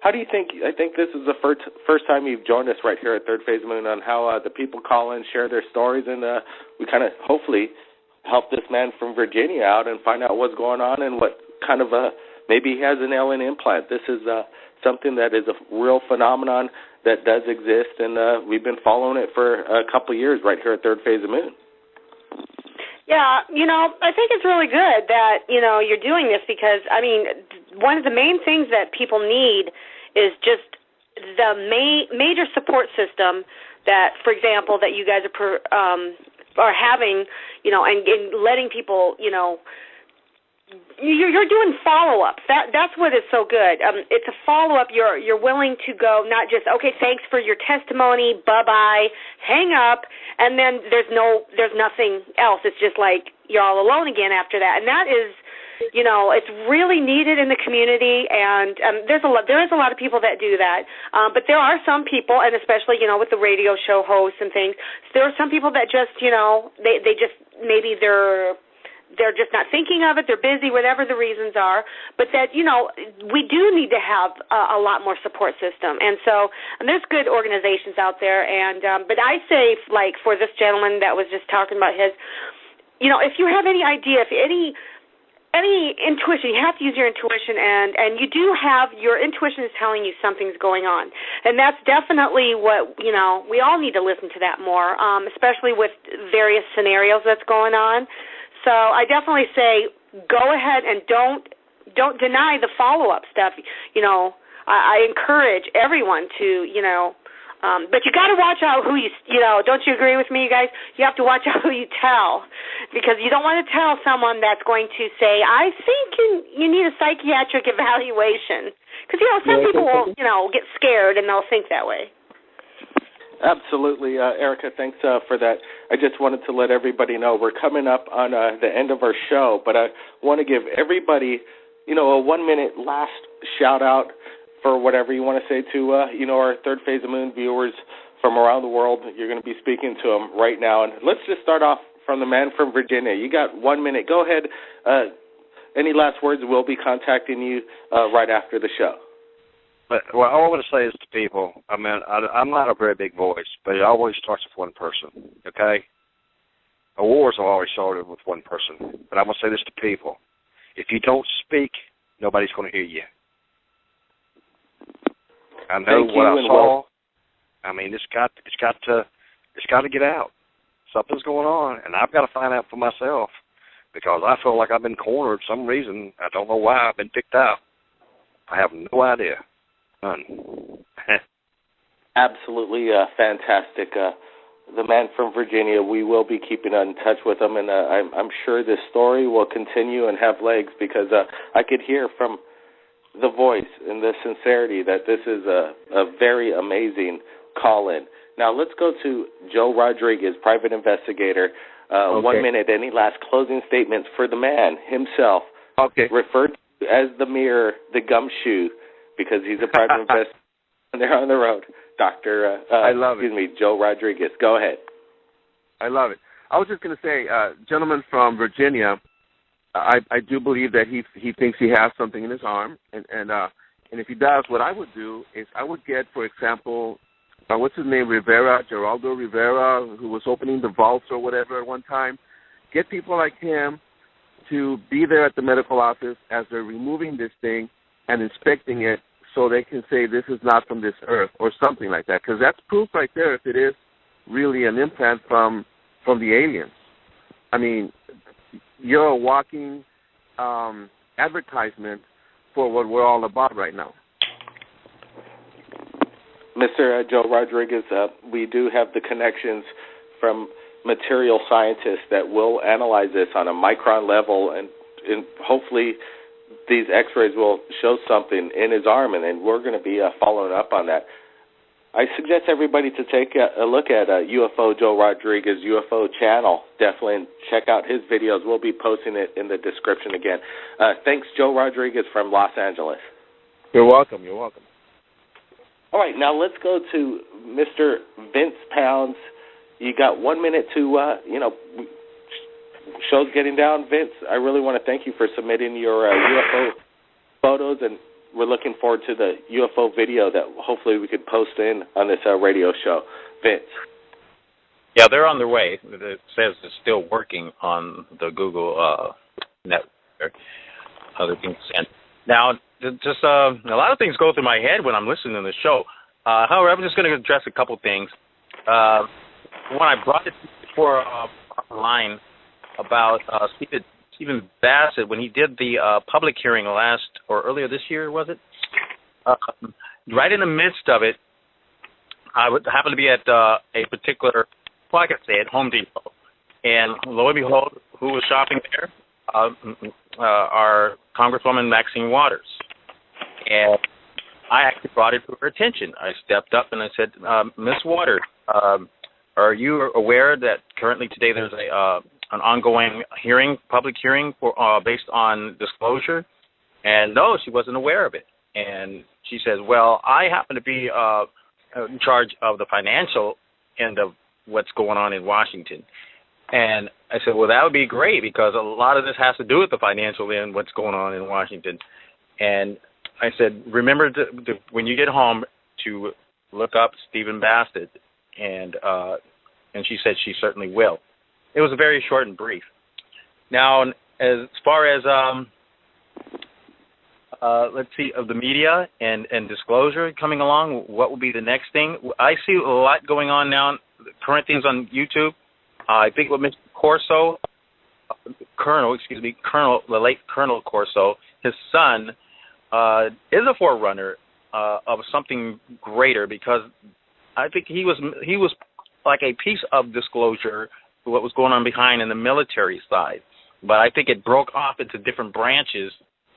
how do you think? I think this is the first time you've joined us right here at Third Phase Moon on how the people call in, share their stories, and we kind of hopefully help this man from Virginia out and find out what's going on and what kind of maybe he has an alien implant. This is something that is a real phenomenon that does exist, and we've been following it for a couple of years right here at Third Phase of Moon. Yeah, I think it's really good that, you're doing this because, one of the main things that people need is just the major support system that, for example, that you guys are having, and letting people, you're doing follow-ups. That's what is so good. It's a follow-up. You're willing to go, not just, okay, thanks for your testimony, bye-bye, hang up, and then there's nothing else. It's just like you're all alone again after that. And that is, it's really needed in the community, and there is a lot of people that do that. But there are some people, and especially, with the radio show hosts and things, there are some people that just, they just, maybe they're just not thinking of it, they're busy, whatever the reasons are, but that, we do need to have a lot more support system. And so there's good organizations out there, and but I say, like, for this gentleman that was just talking about his, if you have any idea, if any intuition, you have to use your intuition, and you do have, your intuition is telling you something's going on. And that's definitely what, we all need to listen to that more, especially with various scenarios that's going on. So I definitely say go ahead and don't deny the follow-up stuff. I encourage everyone to, but you got to watch out who you don't you agree with me, you guys? You have to watch out who you tell, because you don't want to tell someone that's going to say, I think you need a psychiatric evaluation. Because, some people will, get scared and they'll think that way. Absolutely. Erica, thanks for that. I just wanted to let everybody know we're coming up on the end of our show, but I want to give everybody, a 1-minute last shout-out for whatever you want to say to, our Third Phase of Moon viewers from around the world. You're going to be speaking to them right now. And let's just start off from the man from Virginia. You got 1 minute. Go ahead. Any last words? We'll be contacting you right after the show. But what I want to say is to people, I'm not a very big voice, but it always starts with one person, okay? A wars have always started with one person. But I'm going to say this to people. If you don't speak, nobody's going to hear you. I know what I saw. It's got to get out. Something's going on, and I've got to find out for myself. because I feel like I've been cornered for some reason. I don't know why I've been picked out. I have no idea. None. Absolutely fantastic. The man from Virginia, we will be keeping in touch with him, and I'm sure this story will continue and have legs, because I could hear from the voice and the sincerity that this is a very amazing call-in. Now let's go to Joe Rodriguez, private investigator. Okay. 1 minute. Any last closing statements for the man himself? Okay. Referred to as the mirror, the gumshoe, because he's a private investigator. They're on the road. Dr. I love it. Joe Rodriguez. Go ahead. I love it. I was just going to say, gentleman from Virginia, I do believe that he thinks he has something in his arm, and if he does, what I would do is I would get, for example, what's his name, Geraldo Rivera, who was opening the vaults or whatever at one time. Get people like him to be there at the medical office as they're removing this thing and inspecting it, so they can say this is not from this earth or something like that, because that's proof right there if it is really an implant from the aliens. I mean, you're a walking advertisement for what we're all about right now. Mr. Joe Rodriguez, we do have the connections from material scientists that will analyze this on a micron level, and hopefully these x-rays will show something in his arm, and then we're going to be following up on that. I suggest everybody to take a look at UFO Joe Rodriguez UFO channel, definitely, and check out his videos. We'll be posting it in the description again. Thanks, Joe Rodriguez from Los Angeles. You're welcome. You're welcome. All right, now let's go to Mr. Vince Pounds. You got 1 minute to, show's getting down. Vince, I really want to thank you for submitting your UFO photos, and we're looking forward to the UFO video that hopefully we could post in on this radio show. Vince. Yeah, they're on their way. It says it's still working on the Google network. Other things sent. Now, just a lot of things go through my head when I'm listening to the show. However, I'm just going to address a couple things. When I brought it before online about Stephen Bassett, when he did the public hearing earlier this year, was it? Right in the midst of it, I would happen to be at a particular, well, I could say at Home Depot, and lo and behold, who was shopping there? Our Congresswoman Maxine Waters. And I actually brought it to her attention. I stepped up and I said, Miss Waters, are you aware that currently today there's an ongoing public hearing based on disclosure? And no, she wasn't aware of it. And she says, well, I happen to be in charge of the financial end of what's going on in Washington. And I said, well, that would be great, because a lot of this has to do with the financial end, what's going on in Washington. And I said, remember when you get home to look up Stephen Bassett. And she said she certainly will. It was very short and brief. Now, as far as let's see, of the media and disclosure coming along, what will be the next thing? I see a lot going on now. Current things on YouTube. I think what Mr. Corso, the late Colonel Corso, his son, is a forerunner of something greater, because I think he was like a piece of disclosure to what was going on behind in the military side. But I think it broke off into different branches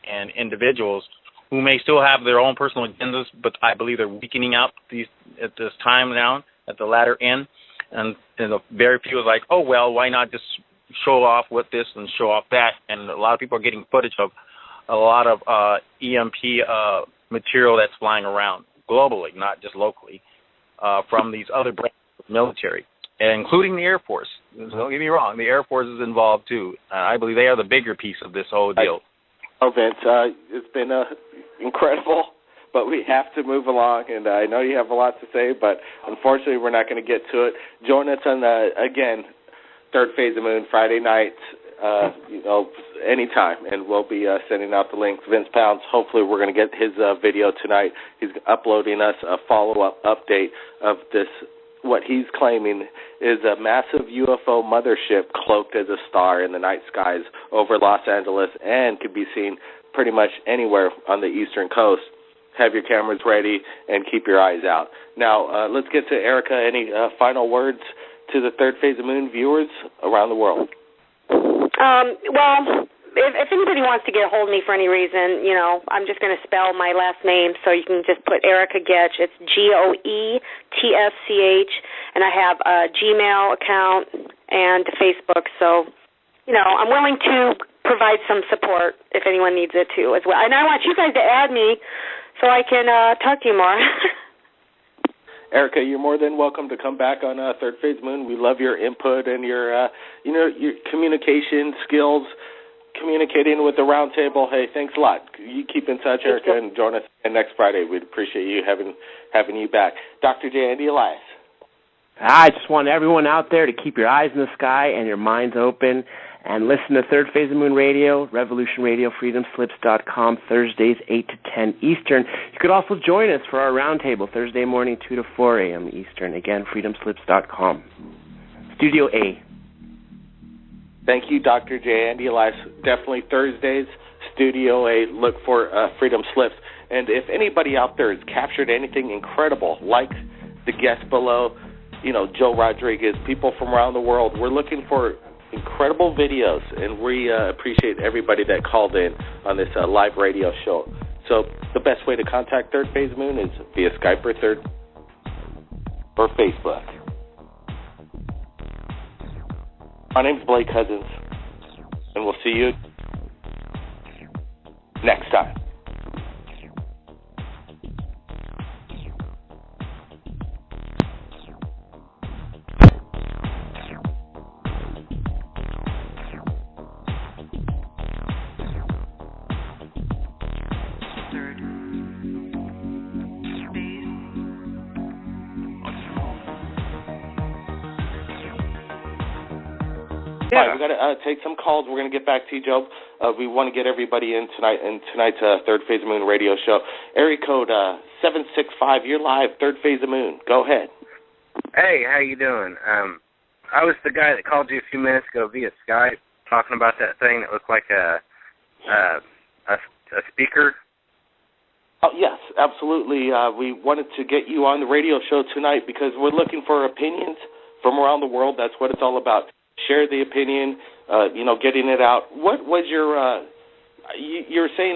and individuals who may still have their own personal agendas, but I believe they're weakening out at this time now, at the latter end. And the very few is like, oh, well, why not just show off with this and show off that? And a lot of people are getting footage of a lot of EMP material that's flying around globally, not just locally, from these other branches of the military, including the Air Force. Don't get me wrong, the Air Force is involved too. I believe they are the bigger piece of this whole deal. Vince, it's been incredible, but we have to move along, and I know you have a lot to say, but unfortunately we're not going to get to it. Join us on, again, Third Phase of Moon, Friday night, anytime, and we'll be sending out the links. Vince Pounds, hopefully we're going to get his video tonight. He's uploading us a follow-up update of this what he's claiming is a massive UFO mothership cloaked as a star in the night skies over Los Angeles and could be seen pretty much anywhere on the eastern coast. Have your cameras ready and keep your eyes out. Now, let's get to Erica. Any final words to the Third Phase of Moon viewers around the world? Well, if anybody wants to get a hold of me for any reason, you know, I'm just going to spell my last name, so you can just put Erica Getch. It's Goetsch, and I have a Gmail account and Facebook. So, you know, I'm willing to provide some support if anyone needs it too as well. And I want you guys to add me so I can talk to you more. Erica, you're more than welcome to come back on Third Phase Moon. We love your input and your, your communication skills, communicating with the round table. Hey, thanks a lot. You keep in touch, Erica, and join us again next Friday. We'd appreciate you having you back. Dr. J. Andy Elias. I just want everyone out there to keep your eyes in the sky and your minds open and listen to Third Phase of Moon Radio, Revolution Radio, freedomslips.com, Thursdays 8 to 10 Eastern. You could also join us for our roundtable Thursday morning, 2 to 4 a.m. Eastern. Again, freedomslips.com. Studio A. Thank you, Dr. J. Andy Elias. Definitely Thursdays, Studio A. Look for Freedom Slips. And if anybody out there has captured anything incredible, like the guest below, you know, Joe Rodriguez, people from around the world, we're looking for incredible videos, and we appreciate everybody that called in on this live radio show. So the best way to contact Third Phase Moon is via Skype or Facebook. My name's Blake Cousins, and we'll see you next time. Yeah. All right, we've got to take some calls. We're going to get back to you, Joe. We want to get everybody in tonight's Third Phase of Moon radio show. Area code 765. You're live, Third Phase of Moon. Go ahead. Hey, how you doing? I was the guy that called you a few minutes ago via Skype talking about that thing that looked like a speaker. Oh, yes, absolutely. We wanted to get you on the radio show tonight because we're looking for opinions from around the world. That's what it's all about. Share the opinion, getting it out. What was your, you were saying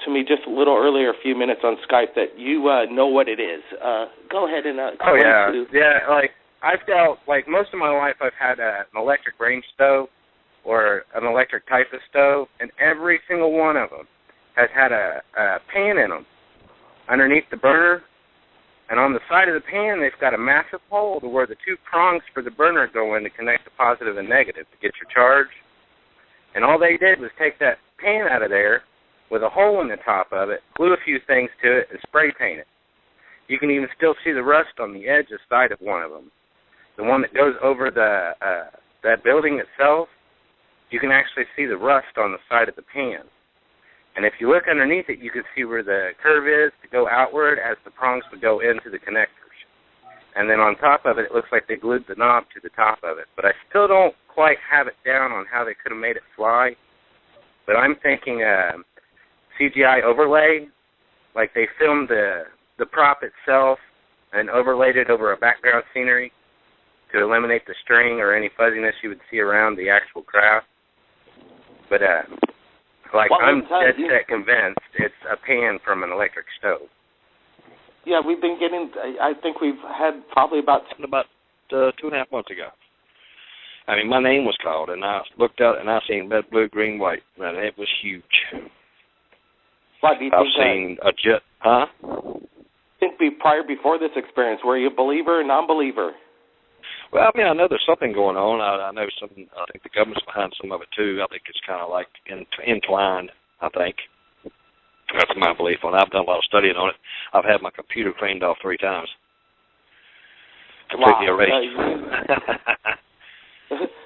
to me just a little earlier, a few minutes on Skype, that you know what it is. Go ahead and oh, yeah. Yeah, like, I've dealt, like, most of my life I've had an electric range stove or an electric type of stove, and every single one of them has had a pan in them underneath the burner. And on the side of the pan, they've got a massive hole to where the two prongs for the burner go in to connect the positive and negative to get your charge. And all they did was take that pan out of there with a hole in the top of it, glue a few things to it, and spray paint it. You can even still see the rust on the edge of the side of one of them. The one that goes over that building itself, you can actually see the rust on the side of the pan. And if you look underneath it, you can see where the curve is to go outward as the prongs would go into the connectors. And then on top of it, it looks like they glued the knob to the top of it. But I still don't quite have it down on how they could have made it fly. But I'm thinking CGI overlay, like they filmed the prop itself and overlaid it over a background scenery to eliminate the string or any fuzziness you would see around the actual craft. But I'm dead set convinced it's a pan from an electric stove. Yeah, we've been getting, I think we've had probably about 2.5 months ago. I mean, my name was called, and I looked out, and I seen red, blue, green, white, and it was huge. What do you think? I've seen a jet, huh? I think before this experience, were you a believer or non-believer? Well, I mean, I know there's something going on. I know I think the government's behind some of it, too. I think it's kind of like entwined, I think. That's my belief on it. I've done a lot of studying on it. I've had my computer cleaned off 3 times. Completely erased.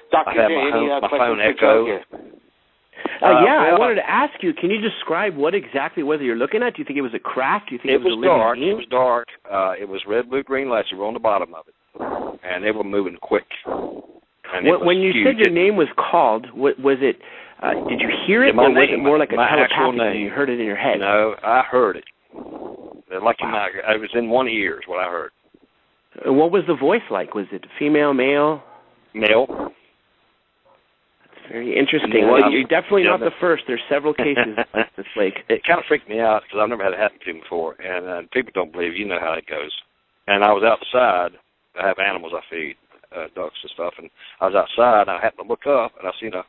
Dr. I had my phone echo. I wanted to ask you, can you describe what exactly, whether you're looking at? Do you think it was a craft? Do you think it was a living dark. being? It was dark. It was red, blue, green lights that were on the bottom of it. and they were moving quick. And when you said your name was called, was it? Did you hear it, or was it more like a telepathic thing? You heard it in your head? No, I heard it. Like in my, I was in one ear is what I heard. What was the voice like? Was it female, male? Male. That's very interesting. Well, you're definitely not the first. There's several cases at this lake. It kind of freaked me out because I've never had it happen to me before, and people don't believe. You know how it goes. And I was outside. I have animals I feed, ducks and stuff, and I was outside, and I happened to look up, and I seen a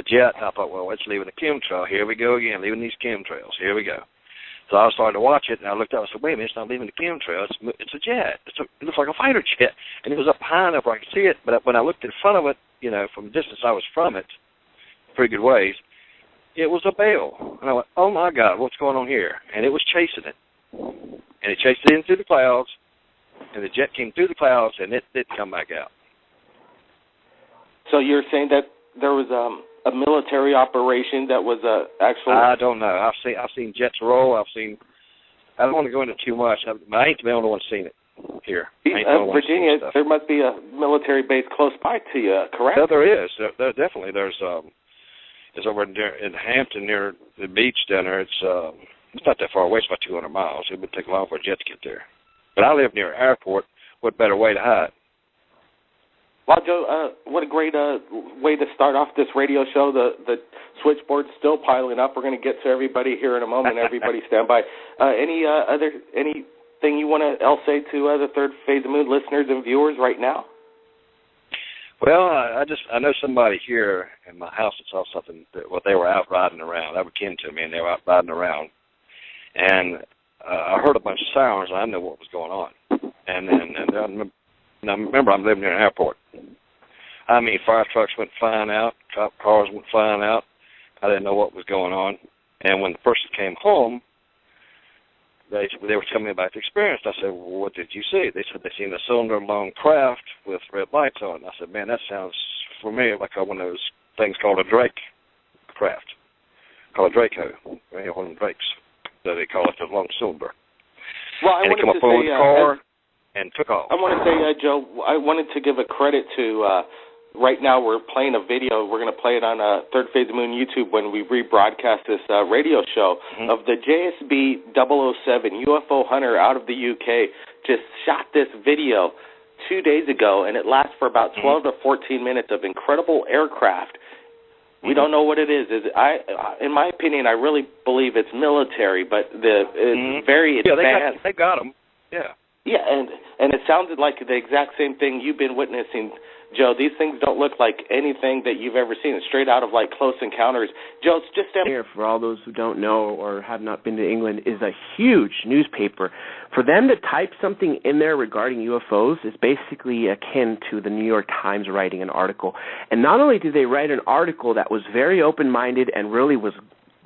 jet, and I thought, well, it's leaving a chemtrail. Here we go again, leaving these chemtrails. Here we go. So I started to watch it, and I looked up and said, wait a minute, it's not leaving the chemtrail. It's a jet. It looks like a fighter jet. And it was up high enough where I could see it, but when I looked in front of it, from the distance I was from it, pretty good ways, it was a bale. And I went, oh, my God, what's going on here? And it was chasing it. And it chased it in through the clouds, and the jet came through the clouds, and it didn't come back out. So you're saying that there was a military operation that was actual? I don't know. I've seen jets roll. I don't want to go into too much. I ain't the only one seen it here. Virginia, there must be a military base close by to you, correct? No, there is. There definitely. It's over in Hampton near the beach down there. It's not that far away. It's about 200 miles. It would take long for a jet to get there. But I live near an airport. What better way to hide? Well, Joe, what a great way to start off this radio show. The switchboard's still piling up. We're going to get to everybody here in a moment. Everybody stand by. Anything you want to else say to the Third Phase of Moon listeners and viewers right now? Well, I know somebody here in my house that saw something. They were out riding around. They were kin to me, and they were out riding around. And I heard a bunch of sirens, and I knew what was going on. And now, remember, I'm living near an airport. I mean, fire trucks went flying out, cop cars went flying out. I didn't know what was going on. And when the person came home, they were telling me about the experience. I said, well, what did you see? They said they seen a cylinder-long craft with red lights on it. I said, man, that sounds familiar like one of those things called a Drake craft, called a Draco, one of the Drakes. So they call it the long cylinder. Well, and they come up over the car and took off. I want to say, Joe, I wanted to give a credit to, right now we're playing a video. We're going to play it on Third Phase of Moon YouTube when we rebroadcast this radio show of the JSB 007 UFO hunter out of the UK just shot this video 2 days ago, and it lasts for about 12 to 14 minutes of incredible aircraft. We don't know what it is. In my opinion, I really believe it's military, but it's very advanced. They got them. Yeah. Yeah, and it sounded like the exact same thing you've been witnessing, Joe. These things don't look like anything that you've ever seen. It's straight out of like Close Encounters. Joe, it's just here for all those who don't know or have not been to England is a huge newspaper. For them to type something in there regarding UFOs is basically akin to the New York Times writing an article. And not only did they write an article that was very open-minded and really was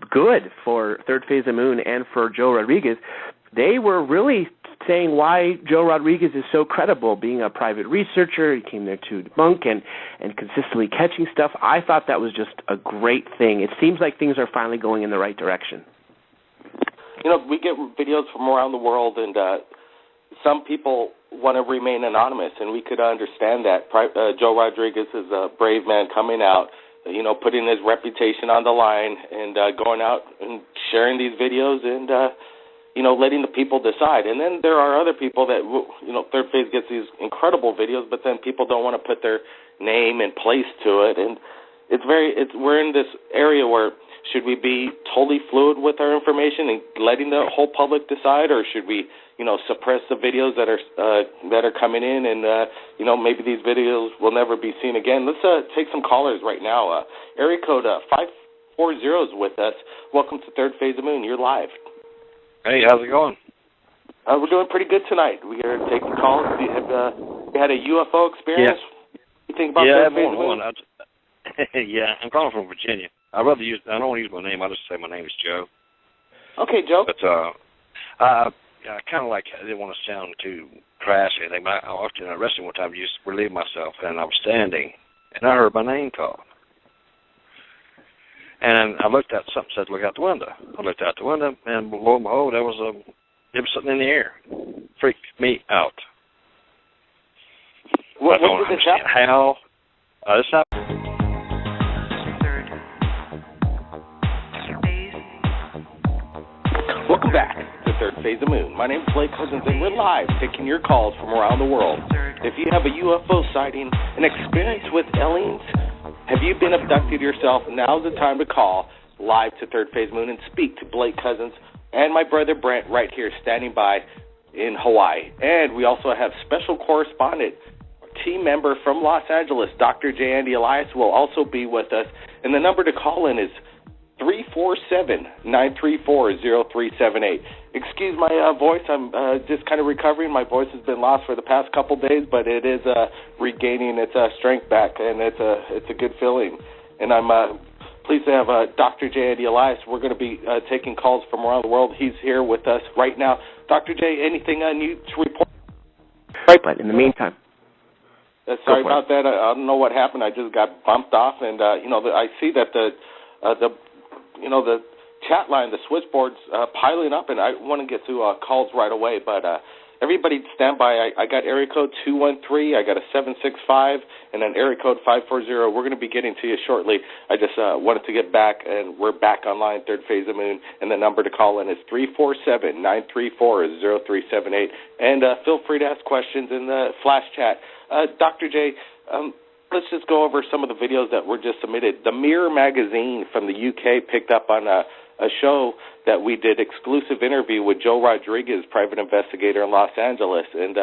good for Third Phase of Moon and for Joe Rodriguez, they were really saying why Joe Rodriguez is so credible, being a private researcher. He came there to debunk and consistently catching stuff. I thought that was just a great thing. It seems like things are finally going in the right direction. We get videos from around the world, and some people want to remain anonymous, and we could understand that. Joe Rodriguez is a brave man coming out, putting his reputation on the line and going out and sharing these videos and letting the people decide. And then there are other people that, Third Phase gets these incredible videos, but then people don't want to put their name and place to it. And we're in this area where should we be totally fluid with our information and letting the whole public decide, or should we, suppress the videos that are coming in and, maybe these videos will never be seen again? Let's take some callers right now. Area code 540 is with us. Welcome to Third Phase of Moon. You're live. Hey, how's it going? We're doing pretty good tonight. We're going to take the calls. You had a UFO experience? Yeah. You think about Third that? Phase of Moon? Yeah, I'm calling from Virginia. I don't want to use my name. I'll just say my name is Joe. Okay, Joe. But I kind of I didn't want to sound too crass or anything, but I walked in a restaurant one time to just relieve myself, and I was standing, and I heard my name called. And I looked out, something said, look out the window. I looked out the window, and lo and behold, there was something in the air. Freaked me out. What I don't did this understand happen? how this happened. Welcome back to Third Phase of Moon. My name is Blake Cousins, and we're live taking your calls from around the world. If you have a UFO sighting, an experience with aliens, have you been abducted yourself? Now's the time to call live to Third Phase Moon and speak to Blake Cousins and my brother Brent right here standing by in Hawaii. And we also have special correspondent, team member from Los Angeles, Dr. J. Andy Elias, will also be with us. And the number to call in is 347-934-0378. Excuse my voice. I'm just kind of recovering. My voice has been lost for the past couple days, but it is regaining its strength back, and it's a good feeling. And I'm pleased to have Dr. J. Andy Elias. We're going to be taking calls from around the world. He's here with us right now. Dr. J., anything new to report? Right, but in the meantime. Sorry about that. I don't know what happened. I just got bumped off, and I see that the chat line, the switchboard's piling up, and I want to get to calls right away. But everybody stand by. I got area code 213, I got a 765, and an area code 540. We're going to be getting to you shortly. I just wanted to get back, and we're back online, Third Phase of Moon, and the number to call in is 347-934-0378. And feel free to ask questions in the flash chat. Dr. J., let's just go over some of the videos that were just submitted. The Mirror magazine from the UK picked up on a show that we did, exclusive interview with Joe Rodriguez, private investigator in Los Angeles. And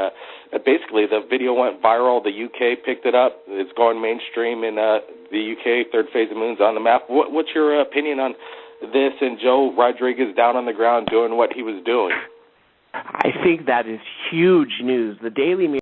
basically the video went viral. The UK picked it up. It's going mainstream in the UK. Third Phase of Moon's on the map. What's your opinion on this and Joe Rodriguez down on the ground doing what he was doing? I think that is huge news. The Daily Mirror